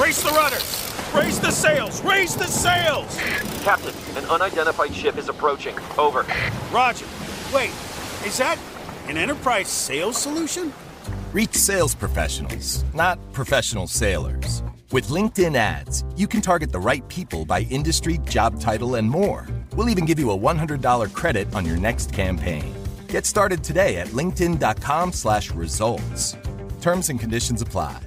Brace the rudders! Raise the sails! Raise the sails! Captain, an unidentified ship is approaching. Over. Roger. Wait, is that an Enterprise sales solution? Reach sales professionals, not professional sailors. With LinkedIn ads, you can target the right people by industry, job title, and more. We'll even give you a $100 credit on your next campaign. Get started today at linkedin.com/results. Terms and conditions apply.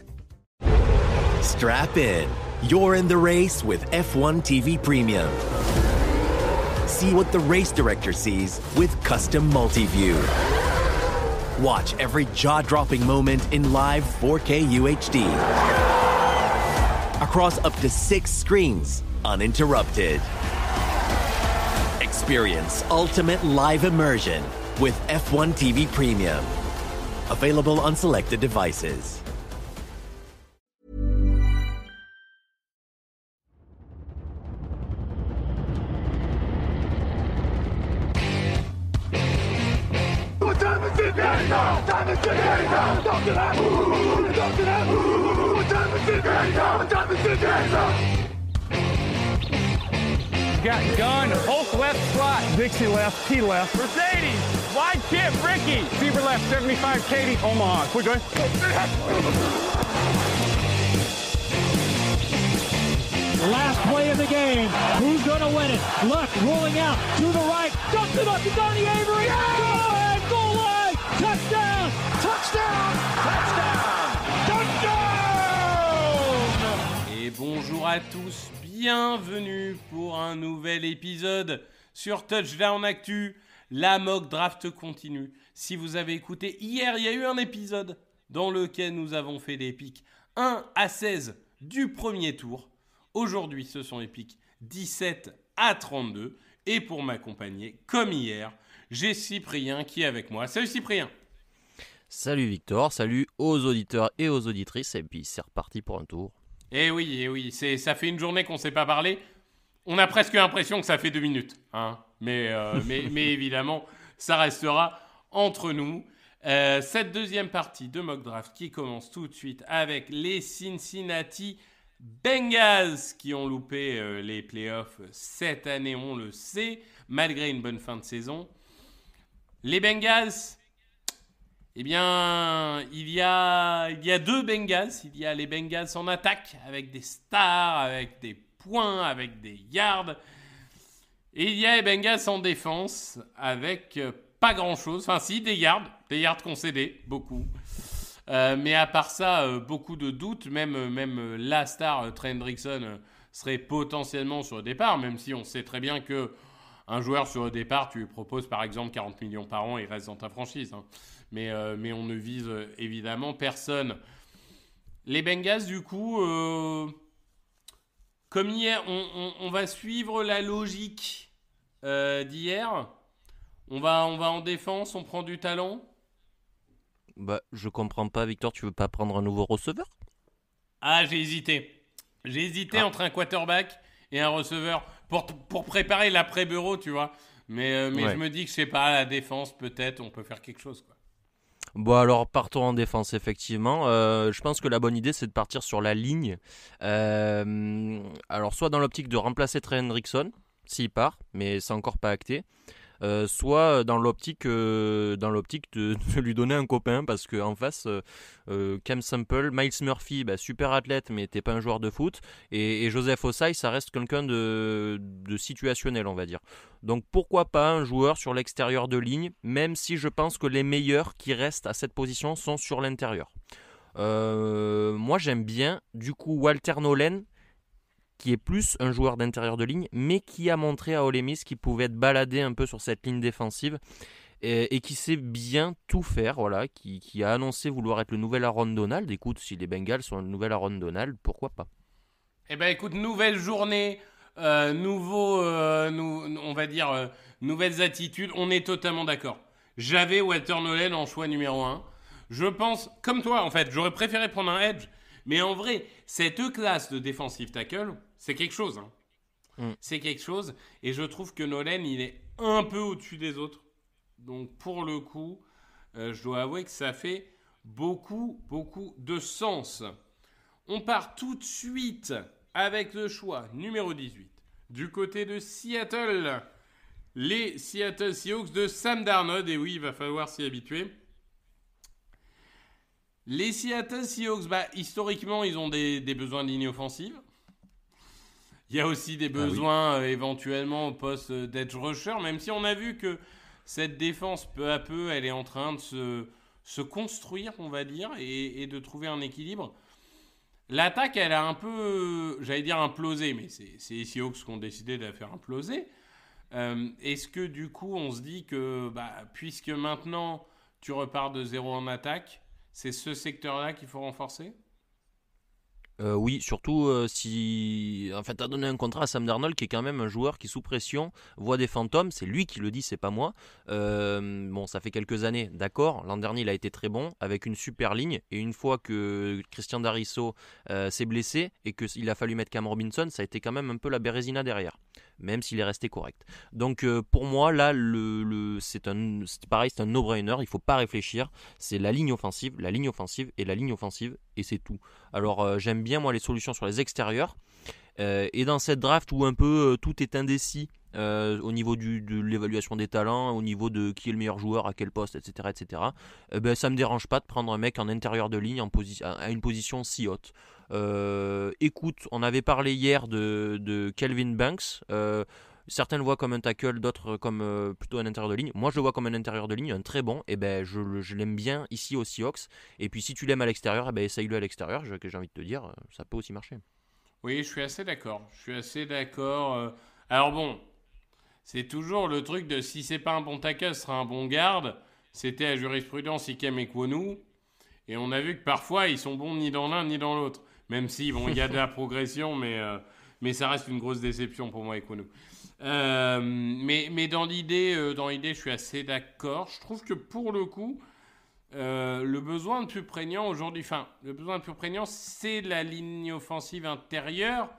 Strap in. You're in the race with F1 TV Premium. See what the race director sees with custom multi-view. Watch every jaw-dropping moment in live 4K UHD. Across up to 6 screens, uninterrupted. Experience ultimate live immersion with F1 TV Premium. Available on selected devices. Got gun, Hulk left slot, Dixie left, T left, Mercedes, wide chip, Ricky, Fever left, 75, Katie, Omaha. We're good. Last play of the game. Who's going to win it? Luck rolling out to the right. Dumps it up to Donnie Avery. Yeah! Goal line. Touchdown. Touchdown. Touchdown. Touchdown. Et bonjour à tous. Bienvenue pour un nouvel épisode sur Touchdown Actu. La mock draft continue. Si vous avez écouté, hier, il y a eu un épisode dans lequel nous avons fait des pics 1 à 16 du premier tour. Aujourd'hui, ce sont les pics 17 à 32. Et pour m'accompagner, comme hier, j'ai Cyprien qui est avec moi. Salut Cyprien. Salut Victor, salut aux auditeurs et aux auditrices. Et puis c'est reparti pour un tour. Eh oui, ça fait une journée qu'on ne s'est pas parlé. On a presque l'impression que ça fait 2 minutes. Hein. Mais évidemment, ça restera entre nous. Cette deuxième partie de mock draft qui commence tout de suite avec les Cincinnati Bengals qui ont loupé les playoffs cette année, on le sait, malgré une bonne fin de saison. Les Bengals, eh bien, il y a 2 Bengals. Il y a les Bengals en attaque avec des stars, avec des points, avec des yards. Et il y a les Bengals en défense avec pas grand-chose. Enfin si, des yards concédés, beaucoup. Mais à part ça, beaucoup de doutes. Même la star, Trent Hendrickson, serait potentiellement sur le départ, même si on sait très bien que un joueur sur le départ, tu lui proposes par exemple 40 millions par an, il reste dans ta franchise. Hein. Mais on ne vise évidemment personne. Les Bengals, du coup, comme hier, on va suivre la logique d'hier. On va en défense, on prend du talent. Bah, je comprends pas, Victor, tu veux pas prendre un nouveau receveur ? Ah, j'ai hésité. Entre un quarterback et un receveur pour préparer l'après-bureau, tu vois. Mais Ouais. je me dis que, je sais pas, la défense, peut-être, on peut faire quelque chose, quoi. Bon, alors partons en défense, effectivement. Je pense que la bonne idée, c'est de partir sur la ligne. Alors, soit dans l'optique de remplacer Trey Hendrickson, s'il part, mais c'est encore pas acté. Soit dans l'optique de lui donner un copain, parce qu'en face, Cam Sample, Miles Murphy, super athlète, mais t'es pas un joueur de foot, et Joseph Ossai, ça reste quelqu'un de situationnel, on va dire. Donc pourquoi pas un joueur sur l'extérieur de ligne, même si je pense que les meilleurs qui restent à cette position sont sur l'intérieur. Moi j'aime bien du coup Walter Nolen, qui est plus un joueur d'intérieur de ligne, mais qui a montré à Ole Miss qu'il pouvait être baladé un peu sur cette ligne défensive et qui sait bien tout faire, voilà, qui a annoncé vouloir être le nouvel Aaron Donald. Écoute, si les Bengals sont le nouvel Aaron Donald, pourquoi pas ? Eh ben écoute, nouvelle journée, nouvelles attitudes, on est totalement d'accord. J'avais Walter Nolen en choix numéro 1. Je pense, comme toi en fait, j'aurais préféré prendre un edge, mais en vrai, cette classe de defensive tackle, c'est quelque chose. Hein. C'est quelque chose, et je trouve que Nolen, il est un peu au-dessus des autres. Donc pour le coup, je dois avouer que ça fait beaucoup de sens. On part tout de suite avec le choix numéro 18. Du côté de Seattle, les Seattle Seahawks de Sam Darnold. Et oui, il va falloir s'y habituer. Les Seattle Seahawks, historiquement, ils ont des besoins de ligne offensive. Il y a aussi des besoins éventuellement au poste d'edge rusher, même si on a vu que cette défense, peu à peu, elle est en train de se construire, on va dire, et de trouver un équilibre. L'attaque, elle a un peu, j'allais dire implosé, mais c'est les Seahawks qui ont décidé de la faire imploser. Est-ce que du coup, on se dit que, puisque maintenant, tu repars de zéro en attaque, c'est ce secteur-là qu'il faut renforcer ? Oui, surtout si... En fait, tu as donné un contrat à Sam Darnold qui est quand même un joueur qui, sous pression, voit des fantômes. C'est lui qui le dit, c'est pas moi. Bon, ça fait quelques années, d'accord. L'an dernier, il a été très bon, avec une super ligne. Et une fois que Christian Darrisaw s'est blessé et qu'il a fallu mettre Cam Robinson, ça a été quand même un peu la Bérésina derrière, même s'il est resté correct. Donc, pour moi, là, c'est pareil, c'est un no-brainer. Il ne faut pas réfléchir. C'est la ligne offensive et la ligne offensive, et c'est tout. Alors, j'aime bien, moi, les solutions sur les extérieurs. Et dans cette draft où un peu tout est indécis au niveau de l'évaluation des talents, au niveau de qui est le meilleur joueur, à quel poste, etc., ça ne me dérange pas de prendre un mec en intérieur de ligne à une position si haute. Écoute, on avait parlé hier de Kelvin Banks. Certains le voient comme un tackle, d'autres comme plutôt un intérieur de ligne. Moi, je le vois comme un intérieur de ligne, un très bon. Et je l'aime bien ici aux Seahawks. Et puis, si tu l'aimes à l'extérieur, essaye-le à l'extérieur. Que j'ai envie de te dire, ça peut aussi marcher. Oui, je suis assez d'accord. Alors bon, c'est toujours le truc de si c'est pas un bon tackle, ce sera un bon garde. C'était à jurisprudence Ikem Ekwonu. Et on a vu que parfois, ils sont bons ni dans l'un ni dans l'autre. Même si, bon, il y a de la progression, mais ça reste une grosse déception pour moi, Ekwonu. Mais dans l'idée, je suis assez d'accord. Je trouve que pour le coup, le besoin le plus prégnant aujourd'hui, c'est la ligne offensive intérieure,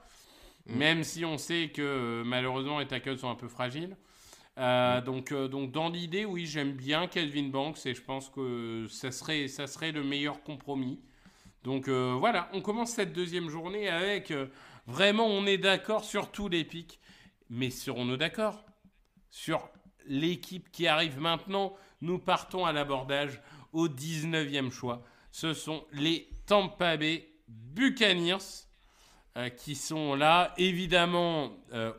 même si on sait que malheureusement les tackles sont un peu fragiles. Donc dans l'idée, oui, j'aime bien Kelvin Banks et je pense que ça serait le meilleur compromis. Donc voilà, on commence cette deuxième journée avec vraiment, on est d'accord sur tous les pics. Mais serons-nous d'accord sur l'équipe qui arrive maintenant? Nous partons à l'abordage au 19e choix. Ce sont les Tampa Bay Buccaneers qui sont là. Évidemment,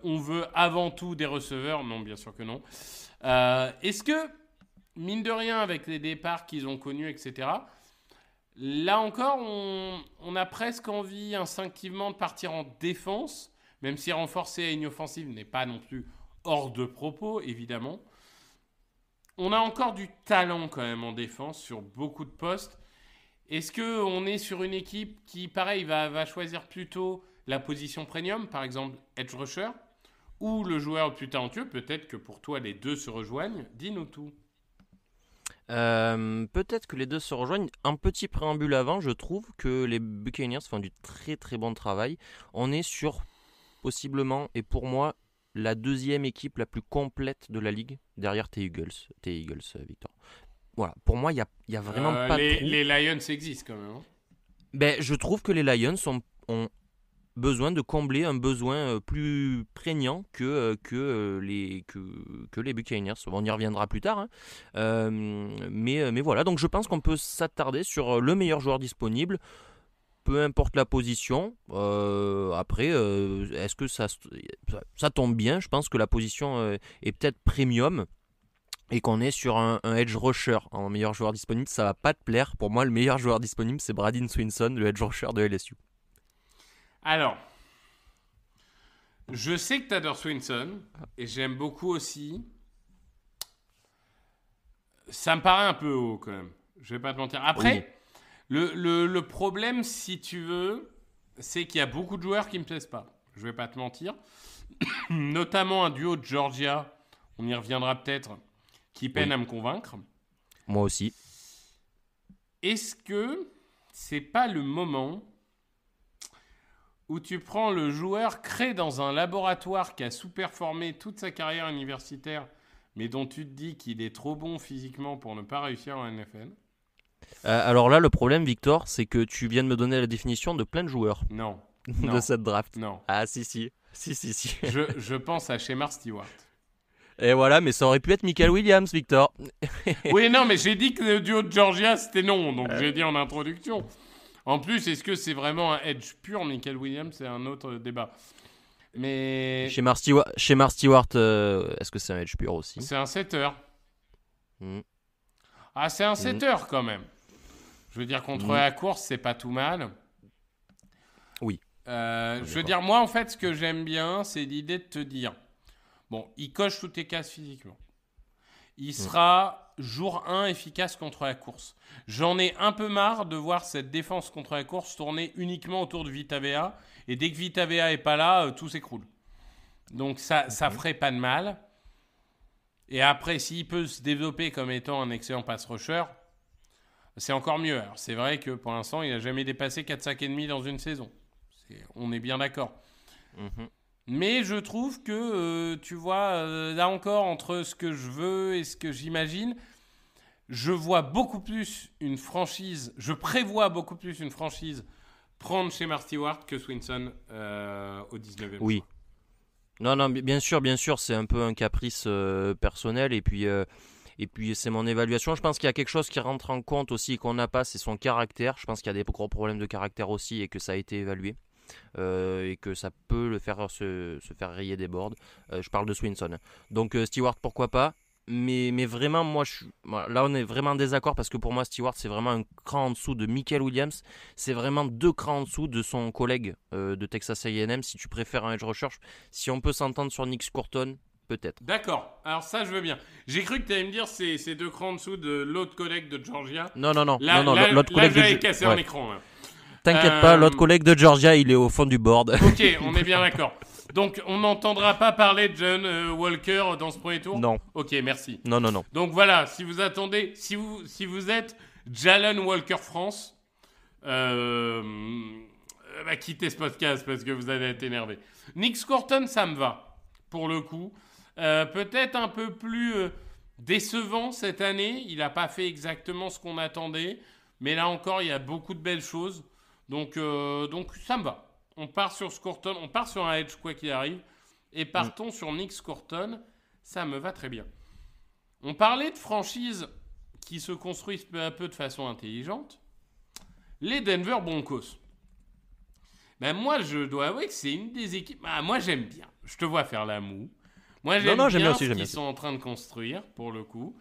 on veut avant tout des receveurs. Non, bien sûr que non. Est-ce que, mine de rien, avec les départs qu'ils ont connus, etc., là encore, on a presque envie instinctivement de partir en défense, même si renforcer la ligne offensive n'est pas non plus hors de propos, évidemment. On a encore du talent quand même en défense sur beaucoup de postes. Est-ce qu'on est sur une équipe qui, pareil, va choisir plutôt la position premium, par exemple edge rusher, ou le joueur le plus talentueux? Peut-être que pour toi, les deux se rejoignent. Dis-nous tout. Peut-être que les deux se rejoignent. Un petit préambule avant, je trouve que les Buccaneers font du très très bon travail. On est sur possiblement, et pour moi, la deuxième équipe la plus complète de la ligue, derrière tes Eagles, Victor. Voilà, pour moi, il y a vraiment pas de trou. Les Lions existent quand même. Hein. Je trouve que les Lions ont besoin de combler un besoin plus prégnant que les Buccaneers. On y reviendra plus tard. Hein. Mais voilà, donc je pense qu'on peut s'attarder sur le meilleur joueur disponible, peu importe la position. Après, est-ce que ça tombe bien? Je pense que la position est peut-être premium et qu'on est sur un edge rusher en meilleur joueur disponible. Ça va pas te plaire. Pour moi, le meilleur joueur disponible, c'est Bradyn Swinson, le edge rusher de LSU. Alors, je sais que tu adores Swinson et j'aime beaucoup aussi. Ça me paraît un peu haut quand même. Je vais pas te mentir. Après... Oui. Le problème, si tu veux, c'est qu'il y a beaucoup de joueurs qui ne me plaisent pas. Je ne vais pas te mentir. Notamment un duo de Georgia, on y reviendra peut-être, qui peine à me convaincre. Moi aussi. Est-ce que c'est pas le moment où tu prends le joueur créé dans un laboratoire qui a sous-performé toute sa carrière universitaire, mais dont tu te dis qu'il est trop bon physiquement pour ne pas réussir en NFL? Alors là, le problème, Victor, c'est que tu viens de me donner la définition de plein de joueurs Non. de cette draft. Non. Ah, si. Je pense à Shemar Stewart. Et voilà, mais ça aurait pu être Michael Williams, Victor. Oui, non, mais j'ai dit que le duo de Georgia, c'était non. Donc j'ai dit en introduction. En plus, est-ce que c'est vraiment un edge pur, Michael Williams? C'est un autre débat. Mais Chez Mark Stewart, est-ce que c'est un edge pur aussi? c'est un setter. Mm. Ah, c'est un setter quand même. Je veux dire, contre la course, c'est pas tout mal. Oui. Je veux dire, moi, en fait, ce que j'aime bien, c'est l'idée de te dire, bon, il coche toutes tes cases physiquement. Il sera jour 1 efficace contre la course. J'en ai un peu marre de voir cette défense contre la course tourner uniquement autour de Vita Vea. Et dès que Vita Vea est pas là, tout s'écroule. Donc ça ferait pas de mal. Et après, s'il peut se développer comme étant un excellent pass rusher, c'est encore mieux. Alors, c'est vrai que pour l'instant, il n'a jamais dépassé 4 sacs et demi dans une saison. On est bien d'accord. Mais je trouve que, tu vois, là encore, entre ce que je veux et ce que j'imagine, je prévois beaucoup plus une franchise prendre chez Mark Stewart que Swinson au 19e. Oui. Non, bien sûr, c'est un peu un caprice personnel. Et puis c'est mon évaluation. Je pense qu'il y a quelque chose qui rentre en compte aussi et qu'on n'a pas, c'est son caractère. Je pense qu'il y a des gros problèmes de caractère aussi et que ça a été évalué. Et que ça peut le faire se faire rayer des boards. Je parle de Swinson. Donc Stewart, pourquoi pas, mais vraiment, là on est vraiment en désaccord parce que pour moi Stewart c'est vraiment un cran en dessous de Michael Williams. C'est vraiment 2 crans en dessous de son collègue de Texas A&M. Si tu préfères un edge rusher, si on peut s'entendre sur Nick Scurton, peut-être. D'accord, alors ça je veux bien. J'ai cru que tu allais me dire c'est 2 crans en dessous de l'autre collègue de Georgia. Non, l'autre collègue j'avais cassé en écran là. T'inquiète pas, l'autre collègue de Georgia, il est au fond du board. Ok, on est bien d'accord. Donc, on n'entendra pas parler de John Walker dans ce premier tour? Non. Ok, merci. Non. Donc voilà, si vous attendez, si vous êtes Jalen Walker France, quittez ce podcast parce que vous allez être énervé. Nick Scurton, ça me va, pour le coup. Peut-être un peu plus décevant cette année. Il n'a pas fait exactement ce qu'on attendait. Mais là encore, il y a beaucoup de belles choses. Donc ça me va. On part sur Scurton, on part sur un edge quoi qu'il arrive. Et partons sur Nick Scurton. Ça me va très bien. On parlait de franchises qui se construisent peu à peu de façon intelligente. Les Denver Broncos. Moi, je dois avouer que c'est une des équipes... moi, j'aime bien. Je te vois faire la moue. Moi, j'aime bien ce qu'ils sont en train de construire, pour le coup.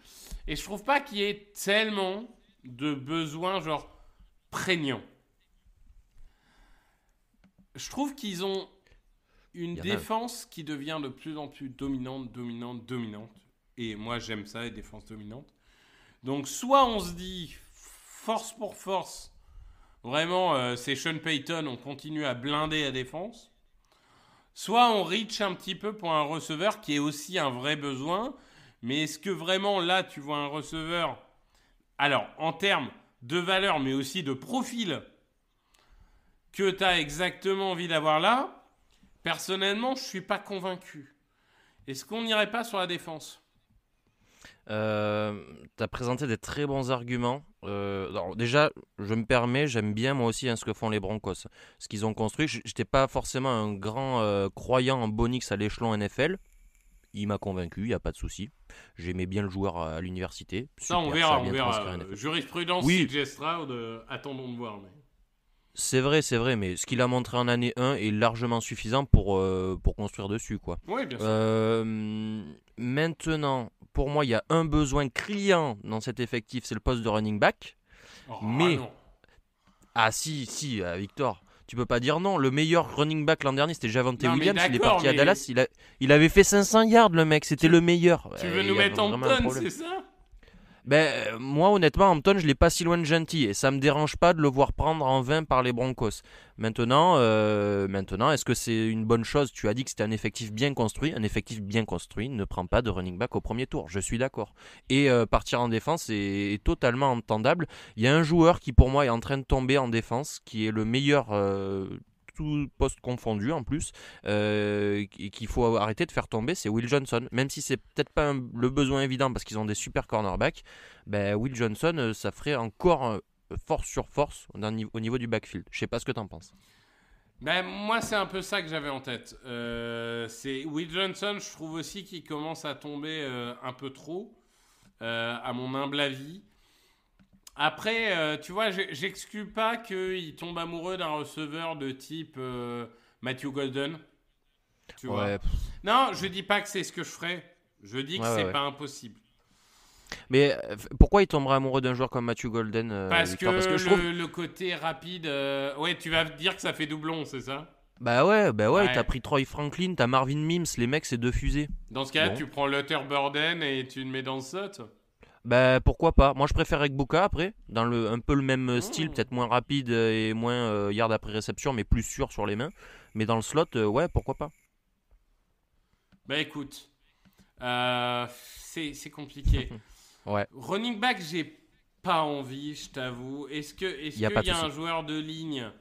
Et je trouve pas qu'il y ait tellement de besoins, genre, prégnants. Je trouve qu'ils ont une défense qui devient de plus en plus dominante. Et moi, j'aime ça, les défenses dominantes. Donc, soit on se dit, force pour force, vraiment, c'est Sean Payton, on continue à blinder la défense. Soit on reach un petit peu pour un receveur qui est aussi un vrai besoin. Mais est-ce que vraiment, là, tu vois un receveur... Alors, en termes de valeur, mais aussi de profil que tu as exactement envie d'avoir là, personnellement, je ne suis pas convaincu. Est-ce qu'on n'irait pas sur la défense? Tu as présenté des très bons arguments. Alors déjà, je me permets, j'aime bien moi aussi ce que font les Broncos. Ce qu'ils ont construit, je n'étais pas forcément un grand croyant en Bonix à l'échelon NFL. Il m'a convaincu, il n'y a pas de souci. J'aimais bien le joueur à l'université. Ça, on verra. Jurisprudence, oui. CJ Stroud, attendons de voir. Mais... C'est vrai, mais ce qu'il a montré en année 1 est largement suffisant pour construire dessus, quoi. Oui, bien sûr. Maintenant, pour moi, il y a un besoin criant dans cet effectif, c'est le poste de running back. Non. Si, Victor, tu peux pas dire non. Le meilleur running back l'an dernier, c'était Javonte Williams. Il est parti à Dallas. Il avait fait 500 yards, le mec. C'était le meilleur. Tu veux nous mettre en tonne, c'est ça? Moi, honnêtement, Hampton, je l'ai pas si loin de gentil. Et ça me dérange pas de le voir prendre en 20 par les Broncos. Maintenant, est-ce que c'est une bonne chose? Tu as dit que c'était un effectif bien construit. Un effectif bien construit ne prend pas de running back au premier tour. Je suis d'accord. Et partir en défense est totalement entendable. Il y a un joueur qui, pour moi, est en train de tomber en défense, qui est le meilleur tout poste confondu en plus, qu'il faut arrêter de faire tomber, c'est Will Johnson. Même si c'est peut-être pas le besoin évident parce qu'ils ont des super cornerbacks, Will Johnson, ça ferait encore force sur force au niveau du backfield. Je sais pas ce que t'en penses. Moi, c'est un peu ça que j'avais en tête. C'est Will Johnson, je trouve aussi qu'il commence à tomber un peu trop, à mon humble avis. Après, tu vois, j'exclus pas qu'il tombe amoureux d'un receveur de type Matthew Golden. Tu vois. Non, je dis pas que c'est ce que je ferais. Je dis que c'est pas impossible. Mais pourquoi il tomberait amoureux d'un joueur comme Matthew Golden, parce Victor ? Parce que je que trouve... le côté rapide... Ouais, tu vas dire que ça fait doublon, c'est ça ? Bah ouais, t'as pris Troy Franklin, t'as Marvin Mims, les mecs, c'est 2 fusées. Dans ce cas-là, tu prends Luther Burden et tu le mets dans le slot ? Pourquoi pas. Moi, je préfère Egbuka après, dans un peu le même style, peut-être moins rapide et moins yard après réception, mais plus sûr sur les mains. Mais dans le slot, ouais, pourquoi pas. Écoute, c'est compliqué. Ouais. Running back, j'ai pas envie, je t'avoue. Est-ce qu'il y a un joueur de ligne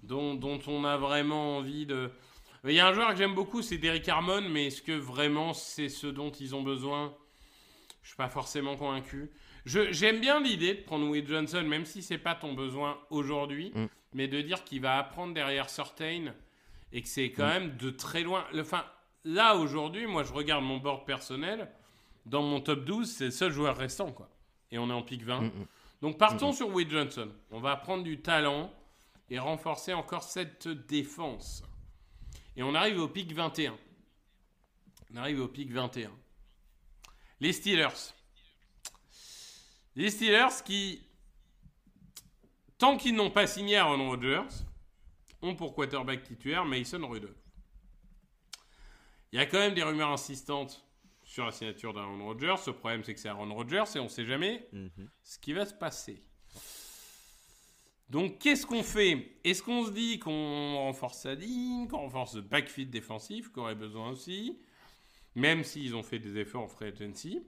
dont on a vraiment envie de... Il y a un joueur que j'aime beaucoup, c'est Derrick Harmon, mais est-ce que vraiment c'est ce dont ils ont besoin ? Je suis pas forcément convaincu. J'aime bien l'idée de prendre Will Johnson, même si c'est pas ton besoin aujourd'hui, mais de dire qu'il va apprendre derrière Surtain et que c'est quand même de très loin. Là, aujourd'hui, moi, je regarde mon board personnel. Dans mon top 12, c'est le seul joueur restant, quoi. Et on est en pick 20. Donc, partons sur Will Johnson. On va prendre du talent et renforcer encore cette défense. Et on arrive au pick 21. Les Steelers. Les Steelers qui, tant qu'ils n'ont pas signé Aaron Rodgers, ont pour quarterback titulaire Mason Rudolph. Il y a quand même des rumeurs insistantes sur la signature d'Aaron Rodgers. Le problème, c'est que c'est Aaron Rodgers et on ne sait jamais ce qui va se passer. Donc, qu'est-ce qu'on fait ? Est-ce qu'on se dit qu'on renforce sa ligne, qu'on renforce le backfield défensif, qu'on aurait besoin aussi, même s'ils ont fait des efforts en free agency ?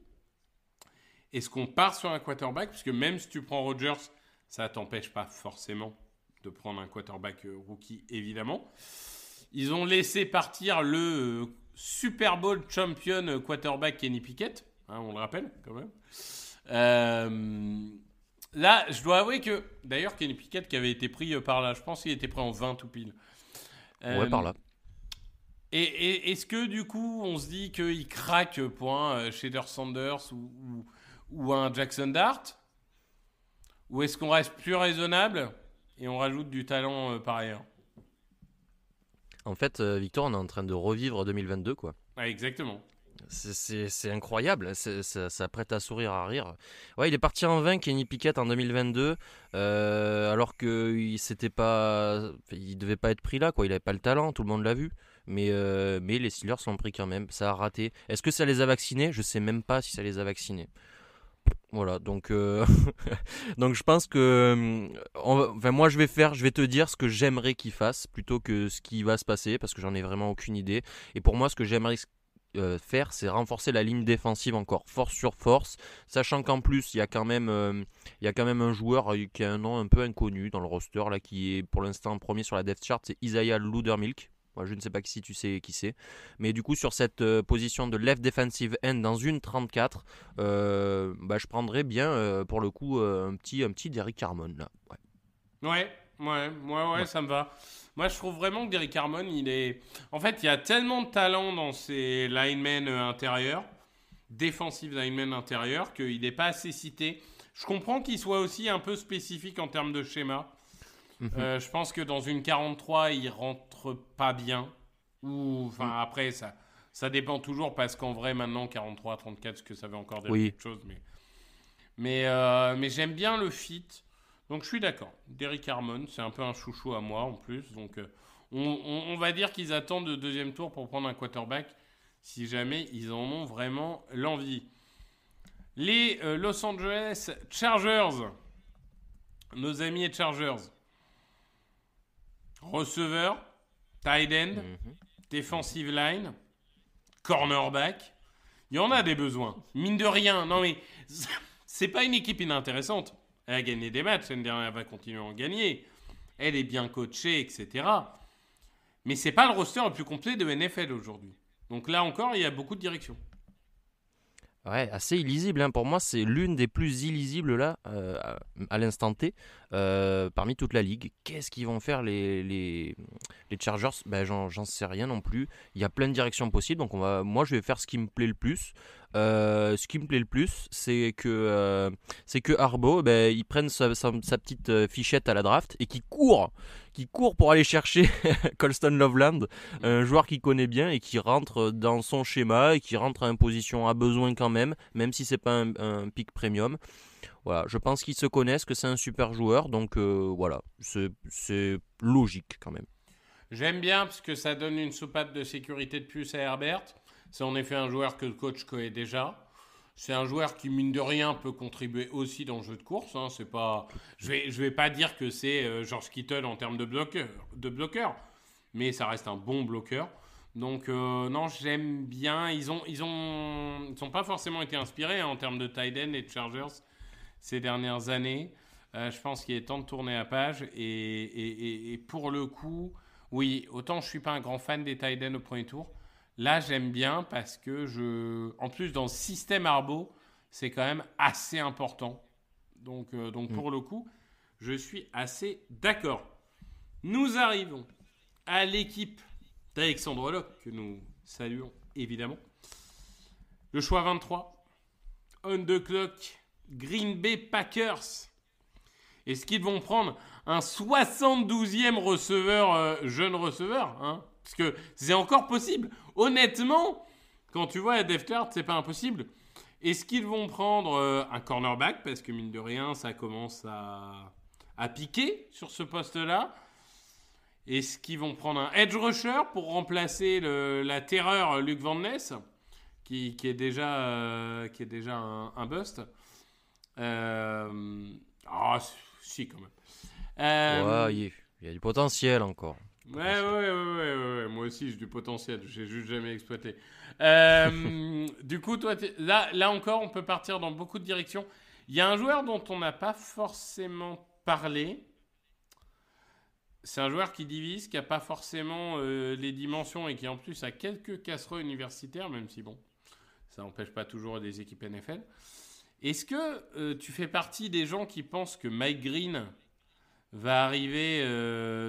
Est-ce qu'on part sur un quarterback ? Parce que même si tu prends Rodgers, ça ne t'empêche pas forcément de prendre un quarterback rookie, évidemment. Ils ont laissé partir le Super Bowl champion quarterback Kenny Pickett, on le rappelle quand même. Là, je dois avouer que, d'ailleurs, Kenny Pickett qui avait été pris par là, je pense qu'il était pris en 20 tout pile. Ouais, par là. Et est-ce que du coup, on se dit qu'il craque pour un Shedeur Sanders ou un Jackson Dart ? Ou est-ce qu'on reste plus raisonnable et on rajoute du talent par ailleurs ? En fait, Victor, on est en train de revivre 2022, quoi. Ouais, exactement. C'est incroyable, ça prête à sourire, à rire. Ouais, il est parti en 20, Kenny Pickett, en 2022, alors qu'il devait pas être pris là, quoi. Il n'avait pas le talent, tout le monde l'a vu. Mais les Steelers l'ont pris quand même, ça a raté. Est-ce que ça les a vaccinés ? Je sais même pas si ça les a vaccinés. Voilà, donc je pense que moi je vais te dire ce que j'aimerais qu'il fasse plutôt que ce qui va se passer, parce que j'en ai vraiment aucune idée. Et pour moi, ce que j'aimerais faire, c'est renforcer la ligne défensive encore, force sur force, sachant qu'en plus il y a quand même un joueur qui a un nom un peu inconnu dans le roster là, qui est pour l'instant premier sur la depth chart, c'est Isaiah Loudermilk. Moi, je ne sais pas si tu sais qui c'est. Mais du coup, sur cette position de left defensive end dans une 34, je prendrais bien, pour le coup, un petit Derrick Harmon, là. Ouais, ça me va. Moi, je trouve vraiment que Derrick Harmon, En fait, il y a tellement de talent dans ses linemen intérieurs, defensive linemen intérieurs, qu'il n'est pas assez cité. Je comprends qu'il soit aussi un peu spécifique en termes de schéma. Je pense que dans une 43, il rentre pas bien. Après, ça dépend toujours parce qu'en vrai, maintenant, 43, 34, ce que ça veut encore dire quelque chose. Mais j'aime bien le fit. Donc, je suis d'accord. Derrick Harmon, c'est un peu un chouchou à moi en plus. Donc, on va dire qu'ils attendent le deuxième tour pour prendre un quarterback si jamais ils en ont vraiment l'envie. Les Los Angeles Chargers. Nos amis Chargers. Receveur, tight end, defensive line, cornerback. Il y en a des besoins. Mine de rien. Non, mais c'est pas une équipe inintéressante. Elle a gagné des matchs. L'année dernière, elle va continuer à en gagner. Elle est bien coachée, etc. Mais c'est pas le roster le plus complet de NFL aujourd'hui. Donc là encore, il y a beaucoup de directions. Ouais, assez illisible. Hein. Pour moi, c'est l'une des plus illisibles là, à l'instant T, parmi toute la ligue. Qu'est-ce qu'ils vont faire les Chargers ? Ben, j'en sais rien non plus. Il y a plein de directions possibles. Donc moi, je vais faire ce qui me plaît le plus. Ce qui me plaît le plus, c'est que Harbaugh, ben, il prenne sa petite fichette à la draft et qu'il court pour aller chercher Colston Loveland, un joueur qu'il connaît bien et qui rentre dans son schéma et qui rentre à une position à besoin quand même si c'est pas un pick premium. Voilà, je pense qu'ils se connaissent, que c'est un super joueur, donc voilà, c'est logique quand même. J'aime bien parce que ça donne une soupape de sécurité de plus à Herbert. C'est en effet un joueur que le coach connaît déjà. C'est un joueur qui, mine de rien, peut contribuer aussi dans le jeu de course. Hein. C'est pas... Je vais pas dire que c'est George Kittle en termes de bloqueur, mais ça reste un bon bloqueur. Donc, non, j'aime bien. Ils sont pas forcément été inspirés en termes de tight end et de Chargers ces dernières années. Je pense qu'il est temps de tourner la page. Et pour le coup, oui, autant je suis pas un grand fan des tight ends au premier tour. Là, j'aime bien parce que en plus, dans le système Harbaugh, c'est quand même assez important. Donc pour le coup, je suis assez d'accord. Nous arrivons à l'équipe d'Alexandre Locke, que nous saluons évidemment. Le choix 23, on the clock, Green Bay Packers. Est-ce qu'ils vont prendre un 72e receveur, jeune receveur, hein? Parce que c'est encore possible. Honnêtement, quand tu vois la depth chart, c'est pas impossible. Est-ce qu'ils vont prendre un cornerback ? Parce que mine de rien, ça commence à piquer sur ce poste-là. Est-ce qu'ils vont prendre un edge rusher pour remplacer la terreur Luc Van Ness, qui est déjà un bust ? Si, quand même. Ouais, il y a du potentiel encore. Ouais. Moi aussi, j'ai du potentiel. J'ai juste jamais exploité. Du coup, toi, là encore, on peut partir dans beaucoup de directions. Il y a un joueur dont on n'a pas forcément parlé. C'est un joueur qui divise, qui n'a pas forcément les dimensions et qui, en plus, a quelques casseroles universitaires, même si, bon, ça n'empêche pas toujours des équipes NFL. Est-ce que tu fais partie des gens qui pensent que Mike Green va arriver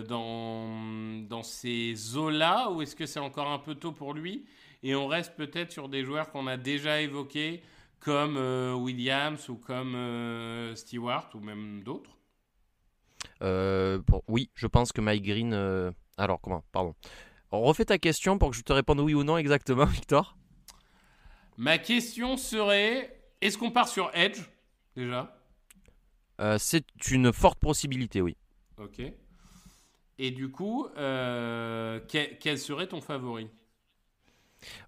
dans ces eaux-là, ou est-ce que c'est encore un peu tôt pour lui et on reste peut-être sur des joueurs qu'on a déjà évoqués comme Williams ou comme Stewart ou même d'autres? Oui, je pense que Mike Green... Alors, comment ? Pardon. Refais ta question pour que je te réponde oui ou non exactement, Victor. Ma question serait, est-ce qu'on part sur Edge, déjà ? C'est une forte possibilité, oui. Ok. Et du coup, quel serait ton favori ?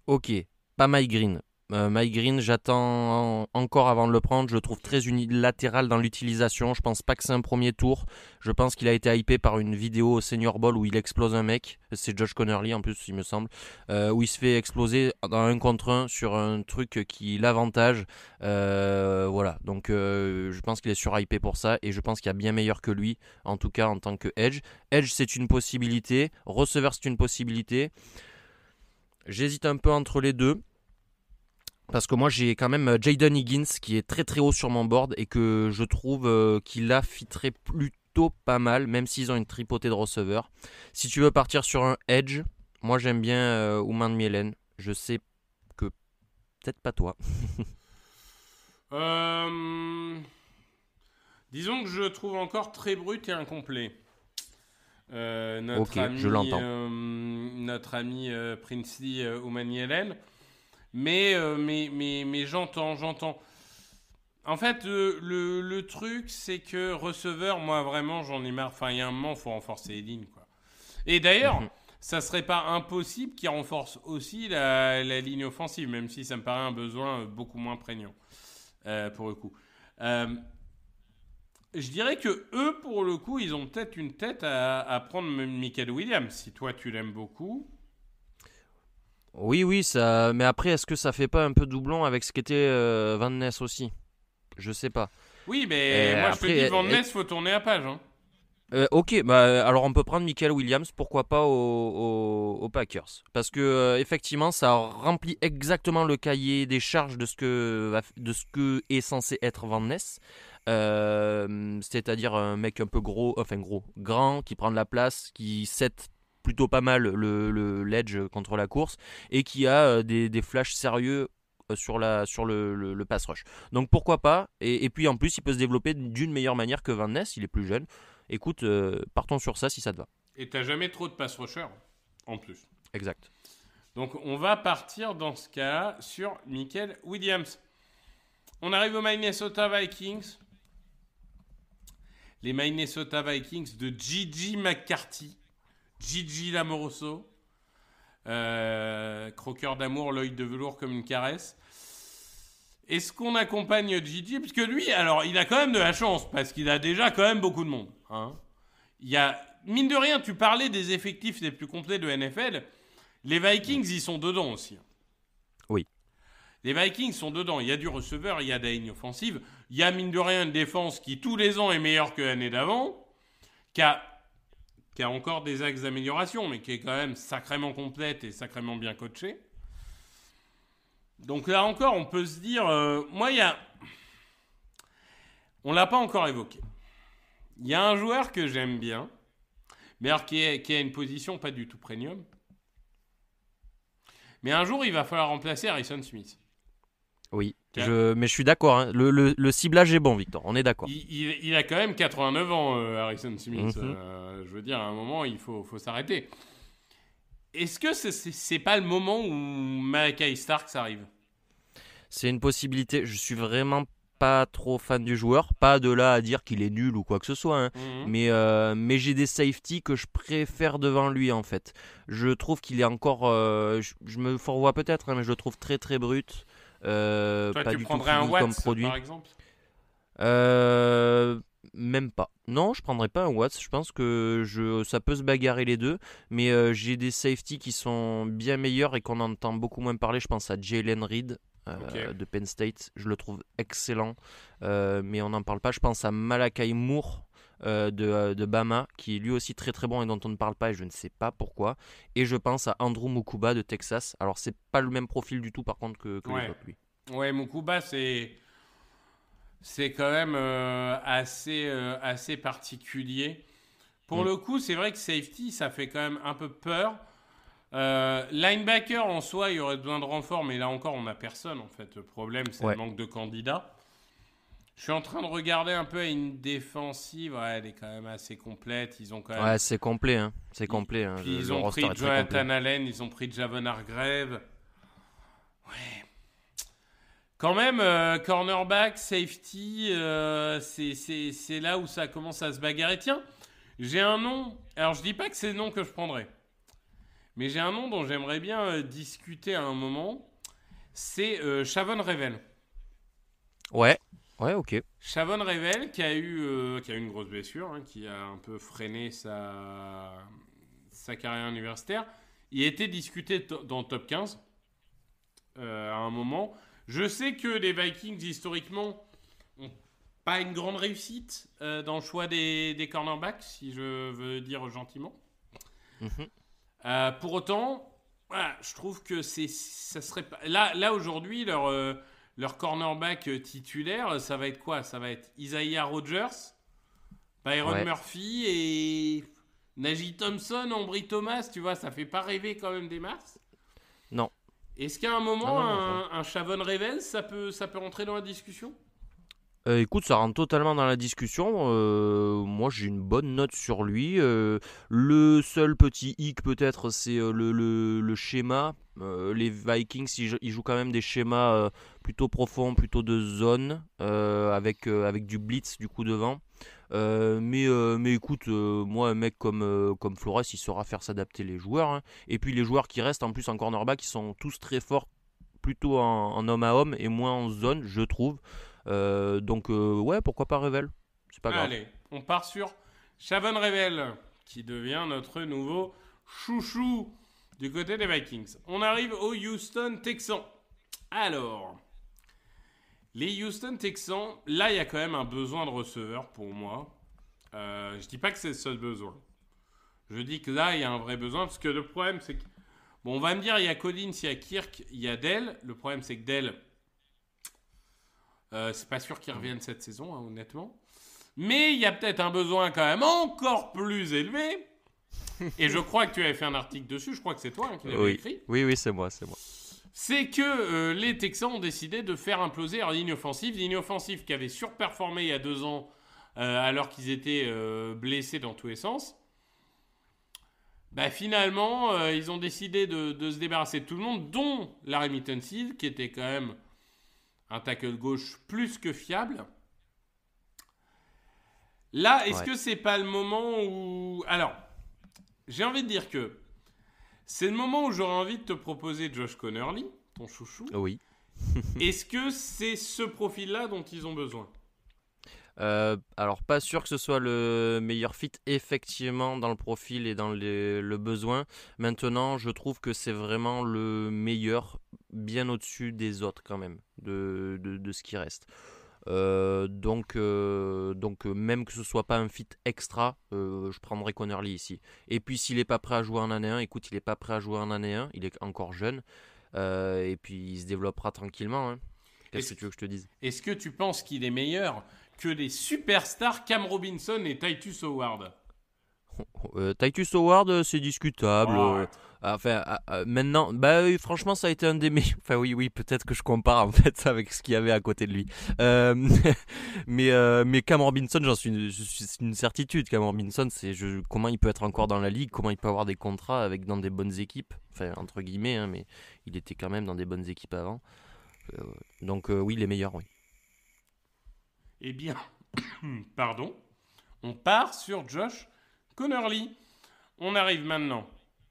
Ok, pas Mike Green. Mike Green, j'attends encore avant de le prendre. Je le trouve très unilatéral dans l'utilisation. Je pense pas que c'est un premier tour. Je pense qu'il a été hypé par une vidéo au Senior Bowl où il explose un mec. C'est Josh Connerly en plus, il me semble. Où il se fait exploser dans 1 contre 1 sur un truc qui l'avantage. Voilà. Donc je pense qu'il est surhypé pour ça. Et je pense qu'il y a bien meilleur que lui. En tout cas en tant que Edge. Edge, c'est une possibilité. Receveur, c'est une possibilité. J'hésite un peu entre les deux. Parce que moi j'ai quand même Jayden Higgins qui est très très haut sur mon board et que je trouve qu'il la fitterait plutôt pas mal, même s'ils ont une tripotée de receveurs. Si tu veux partir sur un edge, moi j'aime bien Ouman Mielen. Je sais que peut-être pas toi. Disons que je trouve encore très brut et incomplet. Je l'entends. Notre ami Princely Ouman Mielen. Mais j'entends. En fait, le truc, c'est que receveur, moi, vraiment, j'en ai marre. Enfin, il y a un moment, il faut renforcer les lignes, quoi. Et d'ailleurs, ça serait pas impossible qu'ils renforcent aussi la ligne offensive, même si ça me paraît un besoin beaucoup moins prégnant, pour le coup. Je dirais que eux, pour le coup, ils ont peut-être une tête à prendre Michael Williams, si toi, tu l'aimes beaucoup. Oui, ça. Mais après, est-ce que ça fait pas un peu doublon avec ce qu'était Van Ness aussi ? Je sais pas. Oui, mais moi après, je te dis, Van Ness, faut tourner à page. Hein. Ok, bah alors on peut prendre Michael Williams, pourquoi pas aux Packers, parce que effectivement ça remplit exactement le cahier des charges de ce que est censé être Van Ness, c'est-à-dire un mec un peu grand, qui prend de la place, qui set plutôt pas mal le ledge contre la course et qui a des flashs sérieux sur le pass rush. Donc pourquoi pas, et puis en plus il peut se développer d'une meilleure manière que Van Ness, il est plus jeune. Écoute, partons sur ça si ça te va. Et t'as jamais trop de pass rushers, en plus. Exact. Donc on va partir dans ce cas sur Michael Williams. On arrive aux Minnesota Vikings. Les Minnesota Vikings de Gigi McCarthy. Gigi Lamoroso. Croqueur d'amour, l'œil de velours comme une caresse. Est-ce qu'on accompagne Gigi? Parce que lui, alors, il a quand même de la chance, parce qu'il a déjà quand même beaucoup de monde. Hein. Il y a, mine de rien, tu parlais des effectifs les plus complets de NFL. Les Vikings, ils sont dedans aussi. Oui. Les Vikings sont dedans. Il y a du receveur, il y a de la ligne offensive. Il y a, mine de rien, une défense qui, tous les ans, est meilleure que l'année d'avant. Qui a encore des axes d'amélioration, mais qui est quand même sacrément complète et sacrément bien coachée. Donc là encore, on peut se dire... moi, on l'a pas encore évoqué. Il y a un joueur que j'aime bien, mais alors qui a une position pas du tout premium. Mais un jour, il va falloir remplacer Harrison Smith. Oui, mais je suis d'accord. Hein. Le ciblage est bon, Victor. On est d'accord. Il a quand même 89 ans, Harrison Smith. Je veux dire, à un moment, il faut s'arrêter. Est-ce que c'est pas le moment où Malachi Starks arrive? C'est une possibilité. Je suis vraiment pas trop fan du joueur. Pas de là à dire qu'il est nul ou quoi que ce soit. Hein. Mais j'ai des safeties que je préfère devant lui, en fait. Je trouve qu'il est encore... je me fourvoie peut-être, hein, mais je le trouve très très brut. Toi, pas tu du prendrais tout un comme Watts, produit. par exemple? Même pas. Non, je prendrais pas un Watts. Je pense que ça peut se bagarrer les deux. Mais j'ai des safeties qui sont bien meilleurs et qu'on entend beaucoup moins parler. Je pense à Jalen Reed de Penn State. Je le trouve excellent. Mais on n'en parle pas. Je pense à Malachi Moore de Bama, qui est lui aussi très très bon et dont on ne parle pas et je ne sais pas pourquoi. Et je pense à Andrew Mukuba de Texas. Alors c'est pas le même profil du tout par contre que les autres, lui. Ouais, Mukuba c'est quand même assez particulier. Pour le coup, c'est vrai que safety, ça fait quand même un peu peur. Linebacker, en soi, il y aurait besoin de renfort, mais là encore, on n'a personne, en fait. Le problème, c'est le manque de candidats. Je suis en train de regarder un peu à une défensive. Ouais, elle est quand même assez complète. Ils ont quand même... Ouais, c'est complet. Hein. C'est complet. Hein. Ils ont pris Jonathan Allen, ils ont pris Javon Hargrave. Ouais. Quand même, cornerback, safety, c'est là où ça commence à se bagarrer. Tiens, j'ai un nom. Alors, je dis pas que c'est le nom que je prendrais. Mais j'ai un nom dont j'aimerais bien discuter à un moment. C'est Shavon Revel. Ouais, ok. Shavon Revel qui a eu une grosse blessure, hein, qui a un peu freiné sa carrière universitaire. Il a été discuté dans le top 15 à un moment. Je sais que les Vikings, historiquement, n'ont pas une grande réussite dans le choix des cornerbacks, si je veux dire gentiment. Pour autant, voilà, je trouve que ça serait pas... Là aujourd'hui, leur cornerback titulaire, ça va être quoi? Ça va être Isaiah Rodgers, Byron Murphy et Najee Thompson, Ambry Thomas, tu vois, ça fait pas rêver quand même des masses. Non. Est-ce qu'à un moment, un Shavon Revel, ça peut rentrer dans la discussion? Écoute, ça rentre totalement dans la discussion. Moi, j'ai une bonne note sur lui. Le seul petit hic, peut-être, c'est le schéma. Les Vikings, ils jouent quand même des schémas plutôt profonds, plutôt de zone, avec du blitz du coup devant. Mais écoute, moi, un mec comme Flores, il saura faire s'adapter les joueurs. Hein. Et puis les joueurs qui restent en plus en cornerback, ils sont tous très forts, plutôt en homme à homme et moins en zone, je trouve. Donc ouais, pourquoi pas Revel, c'est pas grave. Allez, on part sur Shavon Revel, qui devient notre nouveau chouchou du côté des Vikings. On arrive aux Houston Texans. Alors, les Houston Texans, là il y a quand même un besoin de receveur pour moi. Je dis pas que c'est le seul besoin. Je dis que là, il y a un vrai besoin, parce que le problème, c'est que... Bon, on va me dire, il y a Collins, il y a Kirk, il y a Dell. Le problème, c'est que Dell, c'est pas sûr qu'il revienne cette saison, hein, honnêtement. Mais il y a peut-être un besoin quand même encore plus élevé. Et je crois que tu avais fait un article dessus, je crois que c'est toi qui l'avais écrit. Oui, c'est moi. C'est que les Texans ont décidé de faire imploser leur ligne offensive qui avait surperformé il y a 2 ans alors qu'ils étaient blessés dans tous les sens. Bah finalement, ils ont décidé de se débarrasser de tout le monde, dont Larry Tunsil, qui était quand même un tackle gauche plus que fiable. Là, est-ce que c'est pas le moment où... Alors, j'ai envie de dire que c'est le moment où j'aurais envie de te proposer Josh Conerly, ton chouchou. Oui. Est-ce que c'est ce profil-là dont ils ont besoin ? Alors pas sûr que ce soit le meilleur fit effectivement dans le profil et dans le besoin. Maintenant je trouve que c'est vraiment le meilleur, bien au-dessus des autres quand même, de ce qui reste. Donc même que ce soit pas un fit extra, je prendrais Conerly ici. Et puis s'il est pas prêt à jouer en année 1, écoute, il est pas prêt à jouer en année 1, il est encore jeune, et puis il se développera tranquillement, hein. Qu'est-ce que tu veux que je te dise ? Est-ce que tu penses qu'il est meilleur que les superstars Cam Robinson et Titus Howard ? Titus Howard, c'est discutable. Oh, Maintenant, franchement, ça a été un des meilleurs. Enfin, oui, peut-être que je compare en fait avec ce qu'il y avait à côté de lui. Mais Cam Robinson, je suis une certitude. Cam Robinson, comment il peut être encore dans la ligue, comment il peut avoir des contrats dans des bonnes équipes, enfin entre guillemets, hein, mais il était quand même dans des bonnes équipes avant. Donc oui, les meilleurs, oui. Eh bien, pardon, on part sur Josh Conerly. On arrive maintenant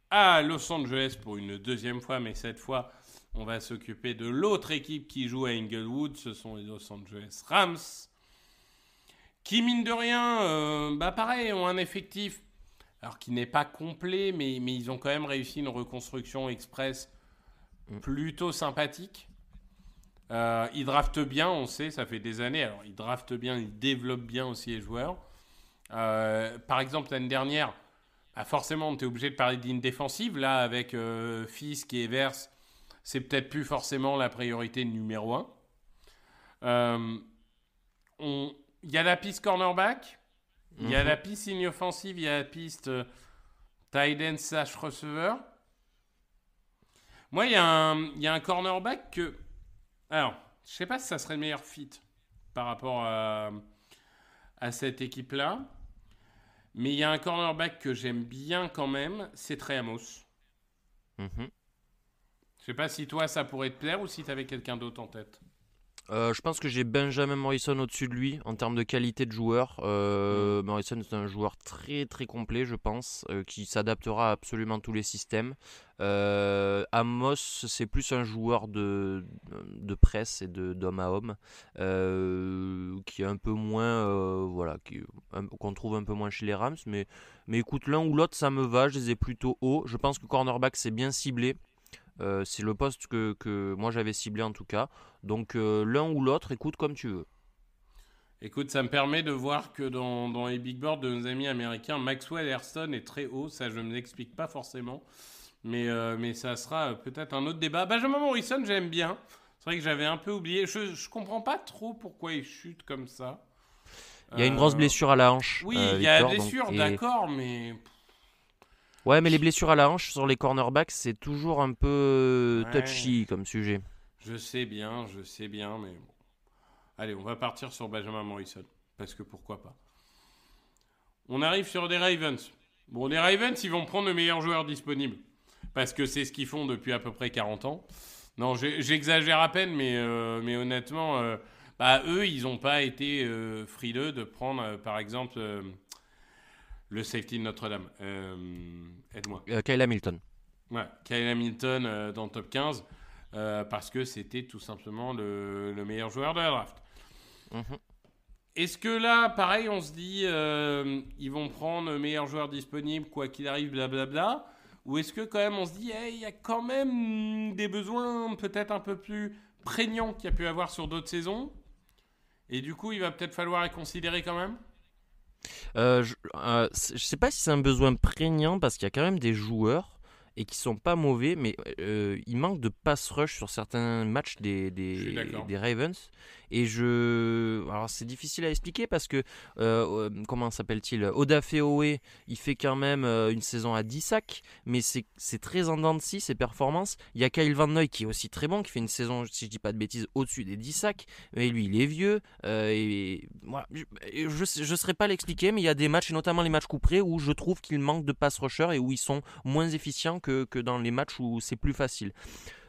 à Los Angeles pour une deuxième fois, mais cette fois, on va s'occuper de l'autre équipe qui joue à Inglewood. Ce sont les Los Angeles Rams, qui, mine de rien, pareil, ont un effectif, alors qui n'est pas complet, mais ils ont quand même réussi une reconstruction express plutôt sympathique. Ils draftent bien, on sait, ça fait des années. Alors, ils draftent bien, ils développent bien aussi les joueurs. Par exemple, l'année dernière, forcément, on était obligé de parler de ligne défensive. Là, avec Fisk et Evers, c'est peut-être plus forcément la priorité numéro 1. Il y a la piste cornerback, il y a la piste ligne offensive, il y a la piste tight end / receiver. Moi, il y a un cornerback que... Alors, je sais pas si ça serait le meilleur fit par rapport à cette équipe-là. Mais il y a un cornerback que j'aime bien quand même, c'est Trey Amos. Je sais pas si toi, ça pourrait te plaire ou si tu avais quelqu'un d'autre en tête. Je pense que j'ai Benjamin Morrison au-dessus de lui en termes de qualité de joueur. Morrison est un joueur très très complet, je pense, qui s'adaptera à absolument tous les systèmes. Amos, c'est plus un joueur de presse et d'homme à homme, qui est un peu moins, qu'on trouve un peu moins chez les Rams. Mais écoute, l'un ou l'autre, ça me va. Je les ai plutôt hauts. Je pense que cornerback, c'est bien ciblé. C'est le poste que moi j'avais ciblé en tout cas. Donc l'un ou l'autre, écoute comme tu veux. Écoute, ça me permet de voir que dans les big boards de nos amis américains, Maxwell Hairston est très haut. Ça, je ne l'explique pas forcément. Mais ça sera peut-être un autre débat. Benjamin Morrison, j'aime bien. C'est vrai que j'avais un peu oublié. Je comprends pas trop pourquoi il chute comme ça. Il y a une grosse blessure à la hanche. Oui, il y a la blessure, d'accord, mais... Ouais, mais les blessures à la hanche sur les cornerbacks, c'est toujours un peu touchy comme sujet. Je sais bien, mais bon. Allez, on va partir sur Benjamin Morrison, parce que pourquoi pas. On arrive sur des Ravens. Bon, les Ravens, ils vont prendre le meilleur joueur disponible, parce que c'est ce qu'ils font depuis à peu près 40 ans. Non, j'exagère à peine, mais honnêtement, eux, ils n'ont pas été frileux de prendre, par exemple... le safety de Notre-Dame. Aide-moi. Kyle Hamilton. Ouais, Kyle Hamilton dans le top 15, parce que c'était tout simplement le meilleur joueur de la draft. Est-ce que là, pareil, on se dit, ils vont prendre le meilleur joueur disponible, quoi qu'il arrive, blablabla, ou est-ce que quand même on se dit, il y a quand même des besoins peut-être un peu plus prégnants qu'il y a pu avoir sur d'autres saisons, et du coup, il va peut-être falloir les considérer quand même ? Je sais pas si c'est un besoin prégnant parce qu'il y a quand même des joueurs et qui sont pas mauvais, mais il manque de pass rush sur certains matchs Je suis d'accord. des Ravens. Et alors c'est difficile à expliquer parce que comment s'appelle-t-il, Odafe Oweh, il fait quand même une saison à 10 sacs, mais c'est très en dents de scie ses performances. Il y a Kyle Van Noy qui est aussi très bon, qui fait une saison, si je dis pas de bêtises, au-dessus des 10 sacs, mais lui il est vieux. Et voilà, je saurais pas l'expliquer, mais il y a des matchs, et notamment les matchs couperés, où je trouve qu'il manque de pass rushers et où ils sont moins efficients que dans les matchs où c'est plus facile.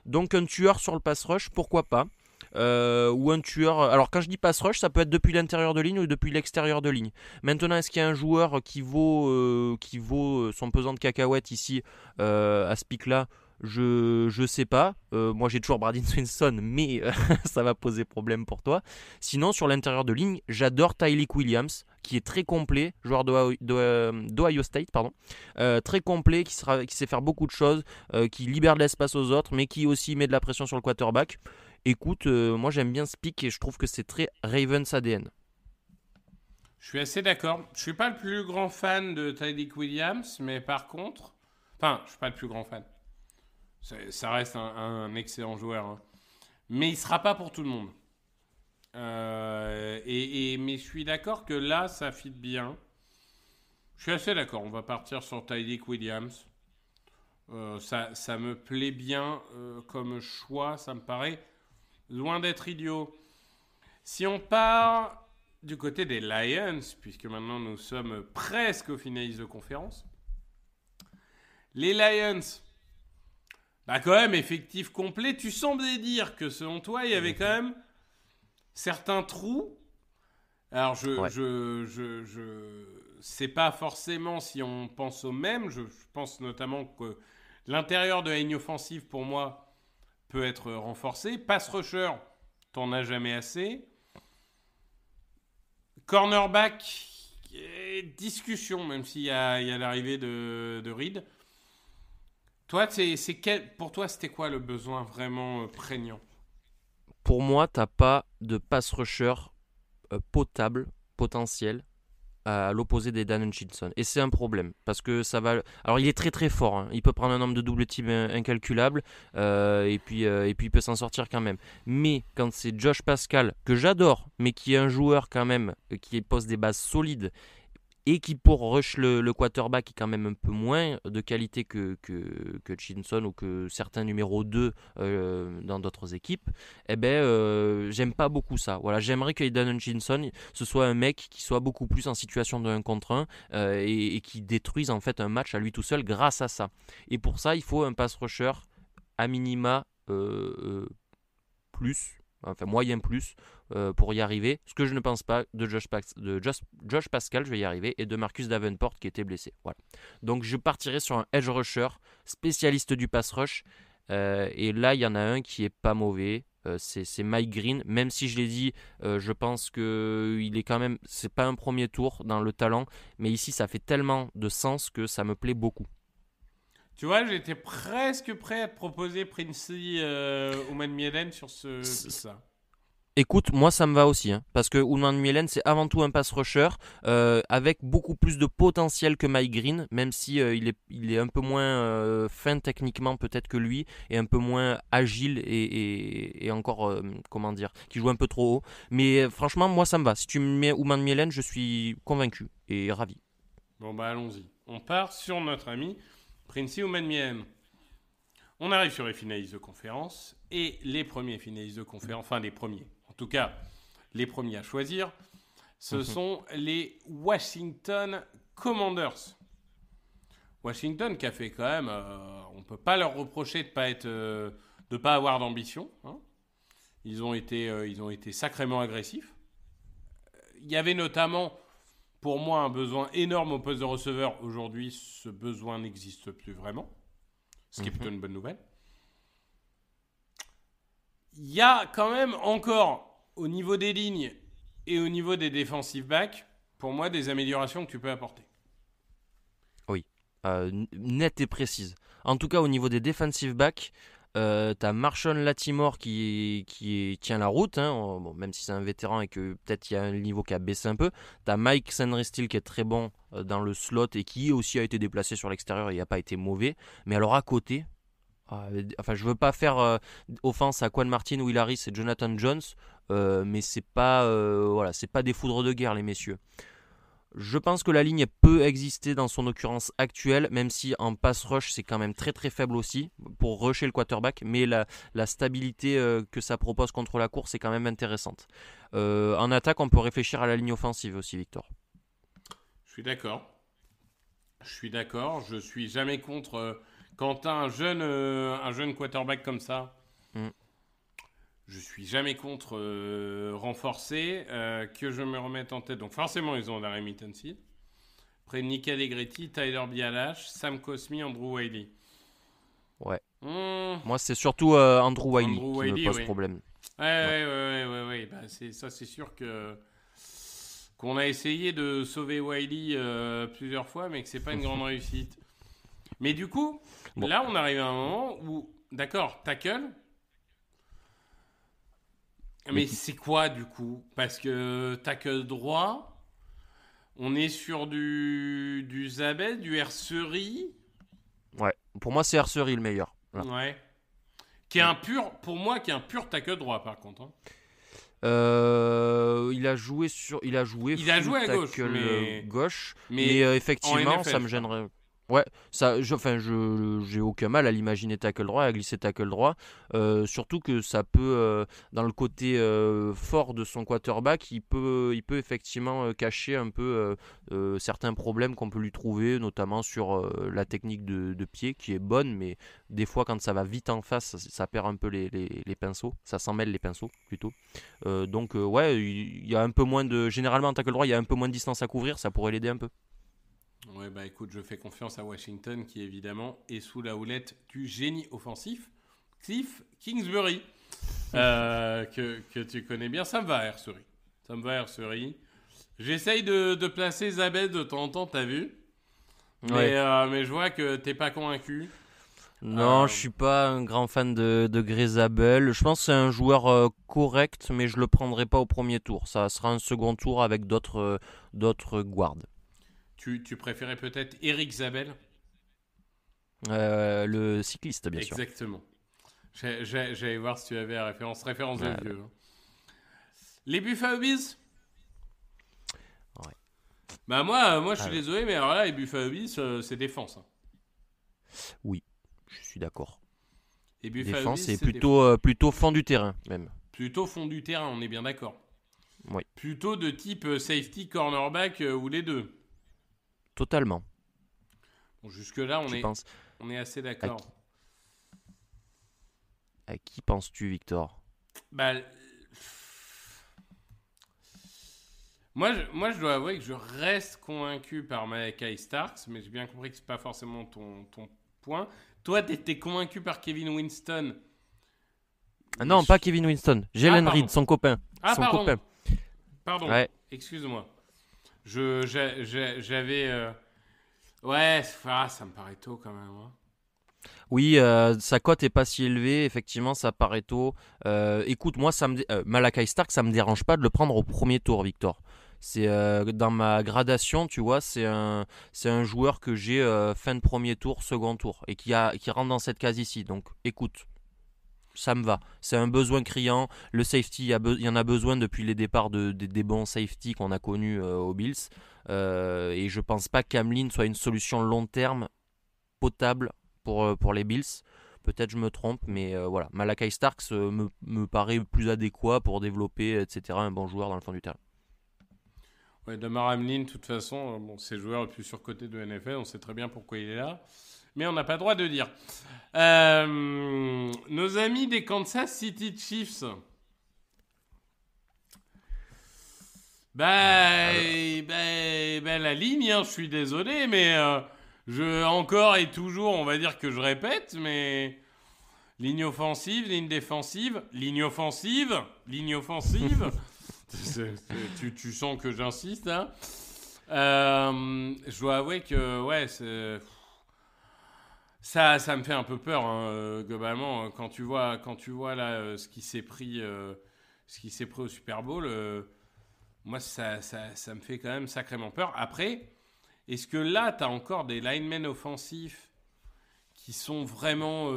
Donc un tueur sur le pass rush, pourquoi pas. Ou un tueur. Alors quand je dis pass rush, ça peut être depuis l'intérieur de ligne ou depuis l'extérieur de ligne. Maintenant, est-ce qu'il y a un joueur qui vaut son pesant de cacahuètes ici à ce pic-là? Je sais pas. Moi j'ai toujours Brandon Swinson, mais ça va poser problème pour toi. Sinon, sur l'intérieur de ligne, j'adore Tyleik Williams, qui est très complet, joueur d'Ohio State, pardon. Très complet, qui sait faire beaucoup de choses, qui libère de l'espace aux autres, mais qui aussi met de la pression sur le quarterback. Écoute, moi j'aime bien ce pick et je trouve que c'est très Ravens ADN. Je suis assez d'accord. Je suis pas le plus grand fan de Tyleik Williams, mais par contre... Enfin, je suis pas le plus grand fan. Ça reste un excellent joueur. Hein. Mais il sera pas pour tout le monde. Mais je suis d'accord que là, ça fit bien. Je suis assez d'accord. On va partir sur Tyleik Williams. Ça me plaît bien comme choix. Ça me paraît loin d'être idiot. Si on part du côté des Lions, puisque maintenant nous sommes presque aux finalistes de conférence, les Lions, bah quand même, effectif complet. Tu semblais dire que selon toi, il y avait quand même certains trous. Alors, je sais pas forcément si on pense au même. Je pense notamment que l'intérieur de la ligne offensive, pour moi, peut être renforcé. Pass rusher, t'en as jamais assez. Cornerback, discussion, même s'il y a l'arrivée de Reed. Toi, pour toi, c'était quoi le besoin vraiment prégnant? Pour moi, t'as pas de pass rusher potentiel à l'opposé des Dan Hutchinson. Et c'est un problème, parce que ça va... Alors, il est très très fort, hein. Il peut prendre un nombre de double team incalculable, et puis il peut s'en sortir quand même. Mais quand c'est Josh Pascal, que j'adore, mais qui est un joueur quand même, qui pose des bases solides, et qui pour rush le quarterback est quand même un peu moins de qualité que Hutchinson ou que certains numéro 2 dans d'autres équipes, eh ben j'aime pas beaucoup ça. Voilà, j'aimerais que Aidan Hutchinson ce soit un mec qui soit beaucoup plus en situation de 1 contre 1 et qui détruise en fait un match à lui tout seul grâce à ça. Et pour ça, il faut un pass rusher à minima plus, enfin moyen plus, pour y arriver. Ce que je ne pense pas de Josh Pascal, je vais y arriver, et de Marcus Davenport qui était blessé. Voilà. Donc je partirai sur un edge rusher, spécialiste du pass rush, et là il y en a un qui est pas mauvais. C'est Mike Green, même si je l'ai dit, je pense que il est quand même, c'est pas un premier tour dans le talent, mais ici ça fait tellement de sens que ça me plaît beaucoup. Tu vois, j'étais presque prêt à te proposer Princey Ouman Mielen sur ça. Écoute, moi ça me va aussi, hein, parce que Ouman Mielen c'est avant tout un pass rusher avec beaucoup plus de potentiel que Mike Green, même si il est un peu moins fin techniquement peut-être que lui, et un peu moins agile et encore, comment dire, qui joue un peu trop haut. Mais franchement, moi ça me va. Si tu me mets Ouman Mielen, je suis convaincu et ravi. Bon bah allons-y. On part sur notre ami Princey Ouman Mielen. On arrive sur les finalistes de conférence, et les premiers finalistes de conférence, enfin les premiers, en tout cas les premiers à choisir, ce sont les Washington Commanders. Washington qui a fait quand même, on ne peut pas leur reprocher de pas avoir d'ambition. Hein. Ils ont été sacrément agressifs. Il y avait notamment, pour moi, un besoin énorme au poste de receveur. Aujourd'hui, ce besoin n'existe plus vraiment. Ce qui est plutôt une bonne nouvelle. Il y a quand même encore, au niveau des lignes et au niveau des defensive backs, pour moi, des améliorations que tu peux apporter. Oui, nette et précise. En tout cas, au niveau des defensive backs, T'as Marshawn Lattimore qui tient la route, hein, bon, même si c'est un vétéran et que peut-être il y a un niveau qui a baissé un peu. T'as Mike Sandristil qui est très bon dans le slot et qui aussi a été déplacé sur l'extérieur et n'a pas été mauvais. Mais alors à côté, je veux pas faire offense à Quan Martin, Will Harris et Jonathan Jones, mais c'est pas des foudres de guerre les messieurs. Je pense que la ligne peut exister dans son occurrence actuelle, même si en pass rush c'est quand même très très faible aussi pour rusher le quarterback, mais la stabilité que ça propose contre la course est quand même intéressante. En attaque, on peut réfléchir à la ligne offensive aussi, Victor. Je suis d'accord. Je suis jamais contre quand tu as un jeune quarterback comme ça. Je suis jamais contre renforcer, que je me remette en tête. Donc forcément, ils ont Larry Mittenseed. Après, Nick Allegretti, Tyler Biadasz, Sam Cosmi, Andrew Wiley. Ouais. Moi, c'est surtout Andrew Wiley qui me pose problème. Ouais. Bah, c'est sûr qu'on a essayé de sauver Wiley plusieurs fois, mais que c'est pas une grande réussite. Mais du coup, là, on arrive à un moment où, d'accord, tackle. Mais c'est quoi du coup? Parce que tackle droit, on est sur du Zabel, du Ersery. Ouais, pour moi c'est Ersery le meilleur. Là. Ouais. Qui est un pur tackle droit par contre. Hein. Il a joué à gauche, mais effectivement ça me gênerait. Ouais, j'ai aucun mal à l'imaginer tackle droit, à glisser tackle droit. Surtout que ça peut, dans le côté fort de son quarterback, il peut effectivement cacher un peu certains problèmes qu'on peut lui trouver, notamment sur la technique de pied qui est bonne, mais des fois quand ça va vite en face, ça perd un peu les pinceaux, ça s'en mêle les pinceaux plutôt. Donc il y a un peu moins généralement en tackle droit, il y a un peu moins de distance à couvrir, ça pourrait l'aider un peu. Ouais, bah écoute, je fais confiance à Washington qui évidemment est sous la houlette du génie offensif, Cliff Kingsbury, que tu connais bien. Ça me va, Ersery. J'essaye de placer Zabel de temps en temps, t'as vu? Mais je vois que t'es pas convaincu. Non, je suis pas un grand fan de Gray Zabel. Je pense que c'est un joueur correct, mais je le prendrai pas au premier tour. Ça sera un second tour avec d'autres guards. Tu préférais peut-être Eric Zabel? Le cycliste, bien sûr. Exactement. J'allais voir si tu avais la référence de vieux. Les Buffalo Bills? Ouais. Bah moi je suis désolé, mais alors là, les Buffalo Bills, c'est défense. Hein. Oui, je suis d'accord. Les Buffalo défense, Bills, c'est plutôt fond du terrain, même. Plutôt fond du terrain, on est bien d'accord. Oui. Plutôt de type safety, cornerback ou les deux. Totalement. Bon, jusque-là, on est assez d'accord. À qui penses-tu, Victor? Bah, moi, je dois avouer que je reste convaincu par Malachi Starks, mais j'ai bien compris que c'est pas forcément ton point. Toi, t'étais convaincu par Kevin Winston. Non, pas Kevin Winston. Jalen Reed, son copain. Pardon. Ouais. Excuse-moi. J'avais... Ouais, ça me paraît tôt quand même. Hein. Oui, sa cote est pas si élevée, effectivement, ça paraît tôt. Écoute, moi, Malachi Stark, ça me dérange pas de le prendre au premier tour, Victor. C'est dans ma gradation, tu vois, c'est un joueur que j'ai fin de premier tour, second tour, et qui rentre dans cette case ici. Donc, écoute, ça me va. C'est un besoin criant. Le safety, il y en a besoin depuis les départs des bons safety qu'on a connus aux Bills. Et je pense pas qu'Hamlin soit une solution long terme potable pour les Bills. Peut-être je me trompe, mais voilà. Malachi Starks me paraît plus adéquat pour développer, etc. un bon joueur dans le fond du terrain. Ouais, Damar Hamlin, de toute façon, c'est le joueur le plus surcoté de NFL. On sait très bien pourquoi il est là. Mais on n'a pas le droit de dire. Nos amis des Kansas City Chiefs. La ligne, hein, je suis désolé, mais encore et toujours, on va dire que je répète, mais ligne offensive, ligne défensive, ligne offensive. Tu sens que j'insiste, hein. Je dois avouer que, ouais, Ça me fait un peu peur, hein, globalement, quand tu vois là ce qui s'est pris au Super Bowl. Moi, ça me fait quand même sacrément peur. Après, est-ce que là, tu as encore des linemen offensifs qui sont vraiment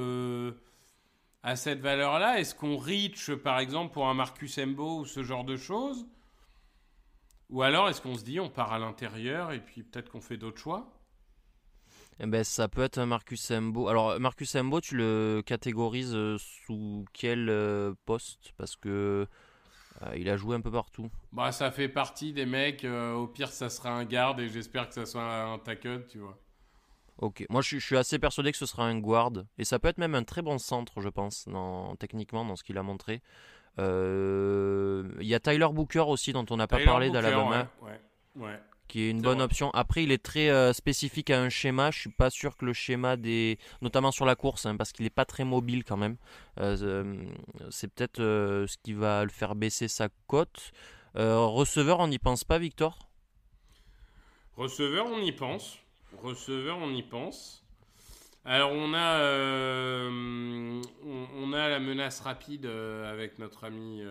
à cette valeur-là? Est-ce qu'on reach, par exemple, pour un Marcus Embo ou ce genre de choses? Ou alors, est-ce qu'on se dit, on part à l'intérieur et puis peut-être qu'on fait d'autres choix? Eh ben, ça peut être un Marcus Embo. Alors, Marcus Embo, tu le catégorises sous quel poste? Parce que il a joué un peu partout. Bah, ça fait partie des mecs, au pire, ça sera un garde et j'espère que ça soit un tackle, tu vois. Ok, moi je suis assez persuadé que ce sera un guard. Et ça peut être même un très bon centre, je pense, techniquement, dans ce qu'il a montré. Il y a Tyler Booker aussi, dont on n'a pas parlé d'Alabama. Ouais. Qui est une C'est bonne vrai. option. Après, il est très spécifique à un schéma. Je suis pas sûr que le schéma notamment sur la course, hein, parce qu'il est pas très mobile quand même. C'est peut-être ce qui va le faire baisser sa cote. Receveur, on n'y pense pas, Victor? Receveur, on y pense. Alors, on a la menace rapide avec notre ami...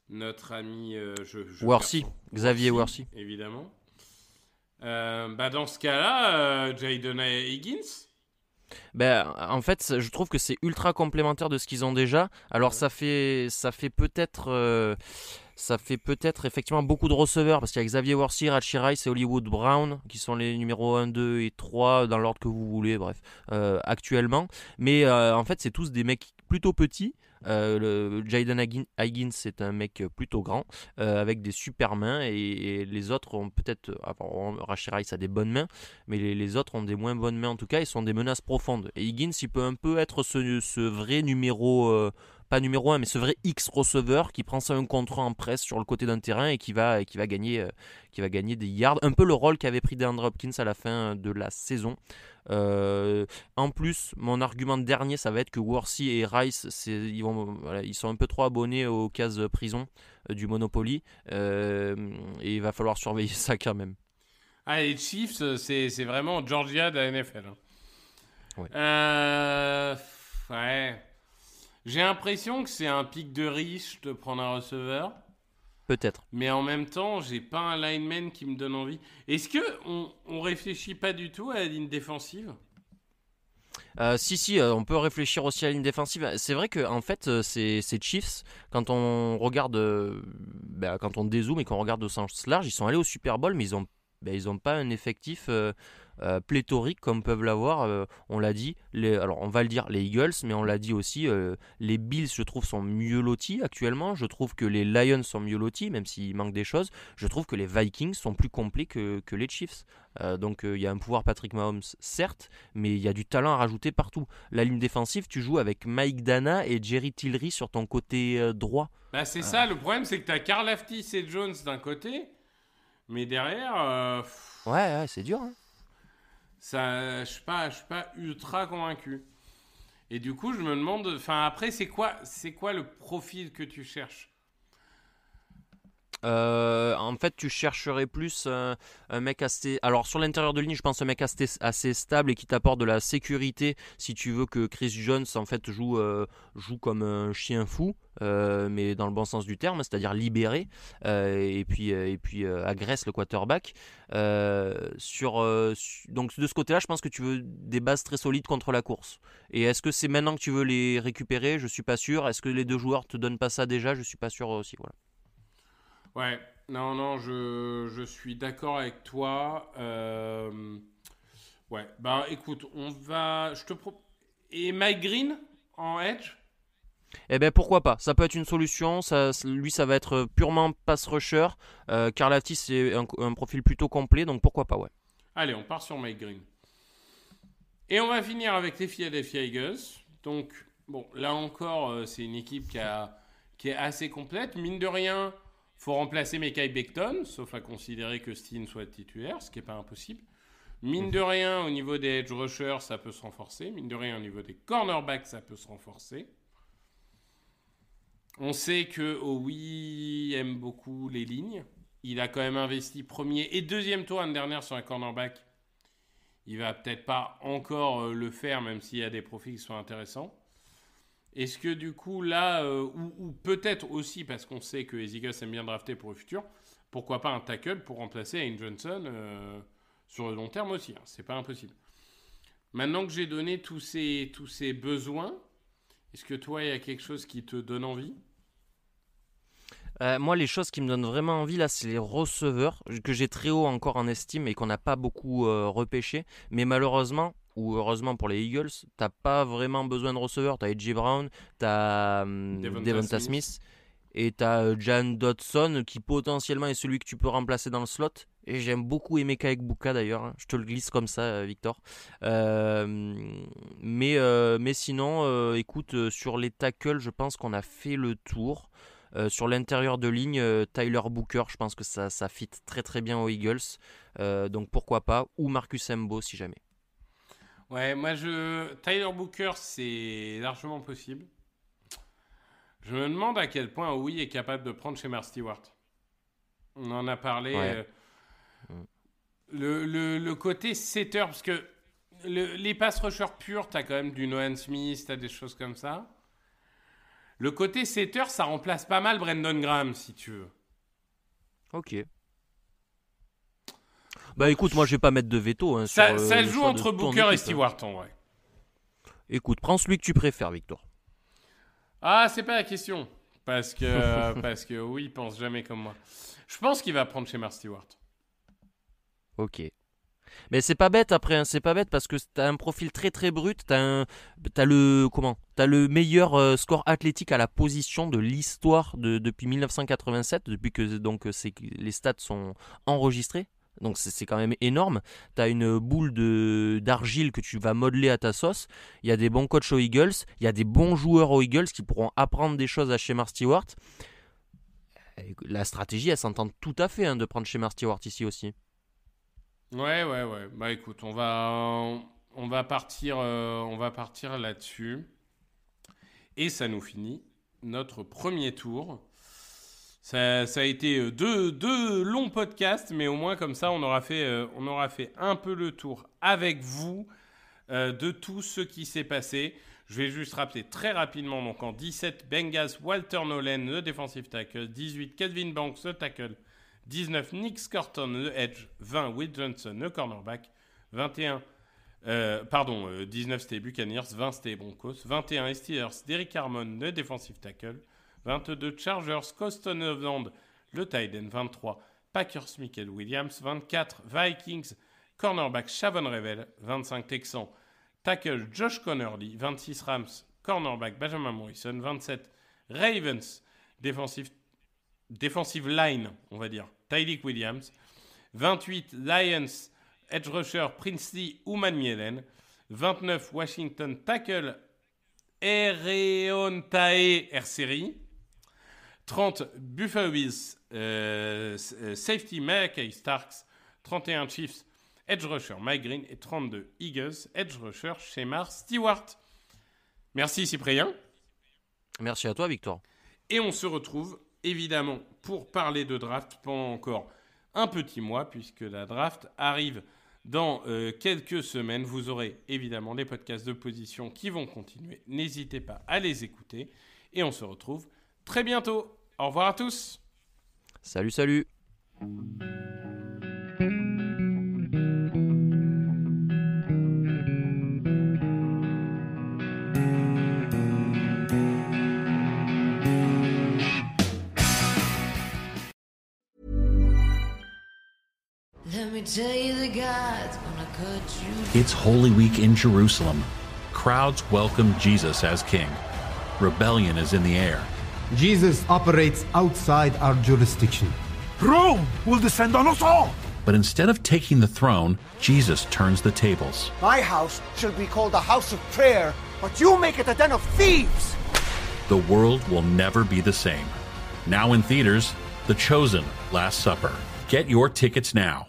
Worthy, perds son- Xavier Worthy. évidemment. Dans ce cas-là, Jaden Higgins. Ben, en fait, je trouve que c'est ultra complémentaire de ce qu'ils ont déjà. Alors, ça fait peut-être effectivement beaucoup de receveurs, parce qu'il y a Xavier Worthy, Rashee Rice et Hollywood Brown, qui sont les numéros 1, 2 et 3, dans l'ordre que vous voulez, bref, actuellement. Mais en fait, c'est tous des mecs plutôt petits. Le Jaden Higgins, c'est un mec plutôt grand, avec des super mains, et les autres ont peut-être... Rashee Rice a des bonnes mains, mais les autres ont des moins bonnes mains en tout cas, ils sont des menaces profondes. Et Higgins, il peut un peu être ce vrai numéro... pas numéro 1, mais ce vrai X receveur qui prend ça un contre un en presse sur le côté d'un terrain et qui va gagner des yards. Un peu le rôle qu'avait pris DeAndre Hopkins à la fin de la saison. En plus, mon argument dernier, ça va être que Worthy et Rice, ils sont un peu trop abonnés aux cases prison du Monopoly. Et il va falloir surveiller ça quand même. Ah, les Chiefs, c'est vraiment Georgia de la NFL. Hein. Ouais. Ouais. J'ai l'impression que c'est un pic de riche de prendre un receveur. Peut-être. Mais en même temps, j'ai pas un lineman qui me donne envie. Est-ce que on réfléchit pas du tout à la ligne défensive? Si, on peut réfléchir aussi à la ligne défensive. C'est vrai que en fait, ces Chiefs, quand on regarde, quand on dézoome et qu'on regarde au sens large, ils sont allés au Super Bowl, mais ils ont pas un effectif pléthorique comme peuvent l'avoir. On l'a dit. Alors on va le dire, les Eagles, mais on l'a dit aussi. Les Bills, je trouve, sont mieux lotis actuellement. Je trouve que les Lions sont mieux lotis, même s'il manque des choses. Je trouve que les Vikings sont plus complets que les Chiefs. Donc il y a un pouvoir Patrick Mahomes, certes, mais il y a du talent à rajouter partout. La ligne défensive, tu joues avec Mike Dana et Jerry Tillery sur ton côté droit. Bah c'est ça, le problème c'est que t'as Karl Aftis et Jones d'un côté, mais derrière, Ouais, c'est dur. Hein. ça, je suis pas ultra convaincu. Et du coup, je me demande, enfin après, c'est quoi le profil que tu cherches? En fait, tu chercherais plus un mec assez... Alors, sur l'intérieur de ligne, je pense un mec assez stable et qui t'apporte de la sécurité si tu veux que Chris Jones, en fait, joue comme un chien fou, mais dans le bon sens du terme, c'est-à-dire libéré, et puis agresse le quarterback. Donc, de ce côté-là, je pense que tu veux des bases très solides contre la course. Et est-ce que c'est maintenant que tu veux les récupérer? Je suis pas sûr. Est-ce que les deux joueurs te donnent pas ça déjà? Je suis pas sûr aussi, voilà. Ouais, non, je suis d'accord avec toi. Ouais, bah écoute, Et Mike Green en edge? Eh ben pourquoi pas, ça peut être une solution. Lui, ça va être purement pass rusher. Karlaftis, c'est un profil plutôt complet, donc pourquoi pas, ouais. Allez, on part sur Mike Green. Et on va finir avec les Philadelphia Eagles. Donc, bon, là encore, c'est une équipe qui est assez complète. Mine de rien, faut remplacer Mekhi Becton, sauf à considérer que Steen soit titulaire, ce qui n'est pas impossible. Mine de rien, au niveau des edge rushers, ça peut se renforcer. Mine de rien, au niveau des cornerbacks, ça peut se renforcer. On sait que Howie aime beaucoup les lignes. Il a quand même investi premier et deuxième tour l'année dernière sur un cornerback. il va peut-être pas encore le faire, même s'il y a des profils qui sont intéressants. Est-ce que du coup, là, ou peut-être aussi, parce qu'on sait que les Eagles aiment bien drafter pour le futur, pourquoi pas un tackle pour remplacer Lane Johnson sur le long terme aussi, hein, c'est pas impossible. Maintenant que j'ai donné tous ces besoins, est-ce que toi, il y a quelque chose qui te donne envie ? Moi, les choses qui me donnent vraiment envie, là, c'est les receveurs, que j'ai très haut encore en estime et qu'on n'a pas beaucoup repêché. Mais malheureusement, ou heureusement pour les Eagles, t'as pas vraiment besoin de receveurs. T'as A.J. Brown, t'as Devonta Smith et t'as Jan Dodson qui potentiellement est celui que tu peux remplacer dans le slot. Et j'aime beaucoup Emeka Egbuka d'ailleurs, hein. Je te le glisse comme ça, Victor. Mais sinon, écoute, sur les tackles, je pense qu'on a fait le tour. Sur l'intérieur de ligne, Tyler Booker, je pense que ça fit très très bien aux Eagles. Donc pourquoi pas, ou Marcus Embo si jamais. Ouais, moi Tyler Booker, c'est largement possible. Je me demande à quel point Howie est capable de prendre chez Mark Stewart. On en a parlé. Ouais. Le côté setter, parce que les pass rushers purs, t'as quand même du Nolan Smith, t'as des choses comme ça. Le côté setter, ça remplace pas mal Brandon Graham, si tu veux. Ok. Bah écoute, moi je vais pas mettre de veto. Hein, ça joue entre Booker et Stewart en vrai. Écoute, prends celui que tu préfères, Victor. Ah, c'est pas la question. Parce que oui, il pense jamais comme moi. Je pense qu'il va prendre chez Mark Stewart. Ok. Mais c'est pas bête après, hein, c'est pas bête parce que t'as un profil très très brut, t'as le meilleur score athlétique à la position de l'histoire depuis 1987, depuis que donc les stats sont enregistrés. Donc c'est quand même énorme. T'as une boule d'argile que tu vas modeler à ta sauce. Il y a des bons coachs aux Eagles, il y a des bons joueurs aux Eagles qui pourront apprendre des choses à Shemar Stewart. La stratégie, elle s'entend tout à fait, hein, de prendre Shemar Stewart ici aussi. Ouais. Bah écoute, on va partir là-dessus. Et ça nous finit notre premier tour. Ça a été deux longs podcasts, mais au moins comme ça, on aura fait un peu le tour avec vous de tout ce qui s'est passé. Je vais juste rappeler très rapidement. Donc en 17, Bengals, Walter Nolen, le defensive tackle. 18, Kelvin Banks, le tackle. 19, Nick Scotton, le edge. 20, Will Johnson, le cornerback. 19 c'était Buccaneers. 20 c'était Broncos. 21, Steelers, Derrick Harmon, le defensive tackle. 22, Chargers, Coston Overland, le tight end. 23, Packers, Michael Williams. 24, Vikings, cornerback Shavon Revel. 25, Texans, tackle Josh Connerly. 26, Rams, cornerback Benjamin Morrison. 27, Ravens, defensive line, on va dire, Tyreek Williams. 28, Lions, edge rusher Princely Umanmielen. 29, Washington, tackle Ereontae Erseri. 30, Buffalo Bills, safety Malachi Starks. 31, Chiefs, edge rusher Mike Green. Et 32, Eagles, edge rusher Shemar Stewart. Merci Cyprien. Merci à toi Victor. Et on se retrouve évidemment pour parler de draft pendant encore un petit mois, puisque la draft arrive dans quelques semaines. Vous aurez évidemment des podcasts de position qui vont continuer. N'hésitez pas à les écouter. Et on se retrouve très bientôt. Au revoir à tous. Salut. It's Holy Week in Jerusalem. Crowds welcome Jesus as king. Rebellion is in the air. Jesus operates outside our jurisdiction. Rome will descend on us all! But instead of taking the throne, Jesus turns the tables. My house shall be called a house of prayer, but you make it a den of thieves! The world will never be the same. Now in theaters, The Chosen: Last Supper. Get your tickets now.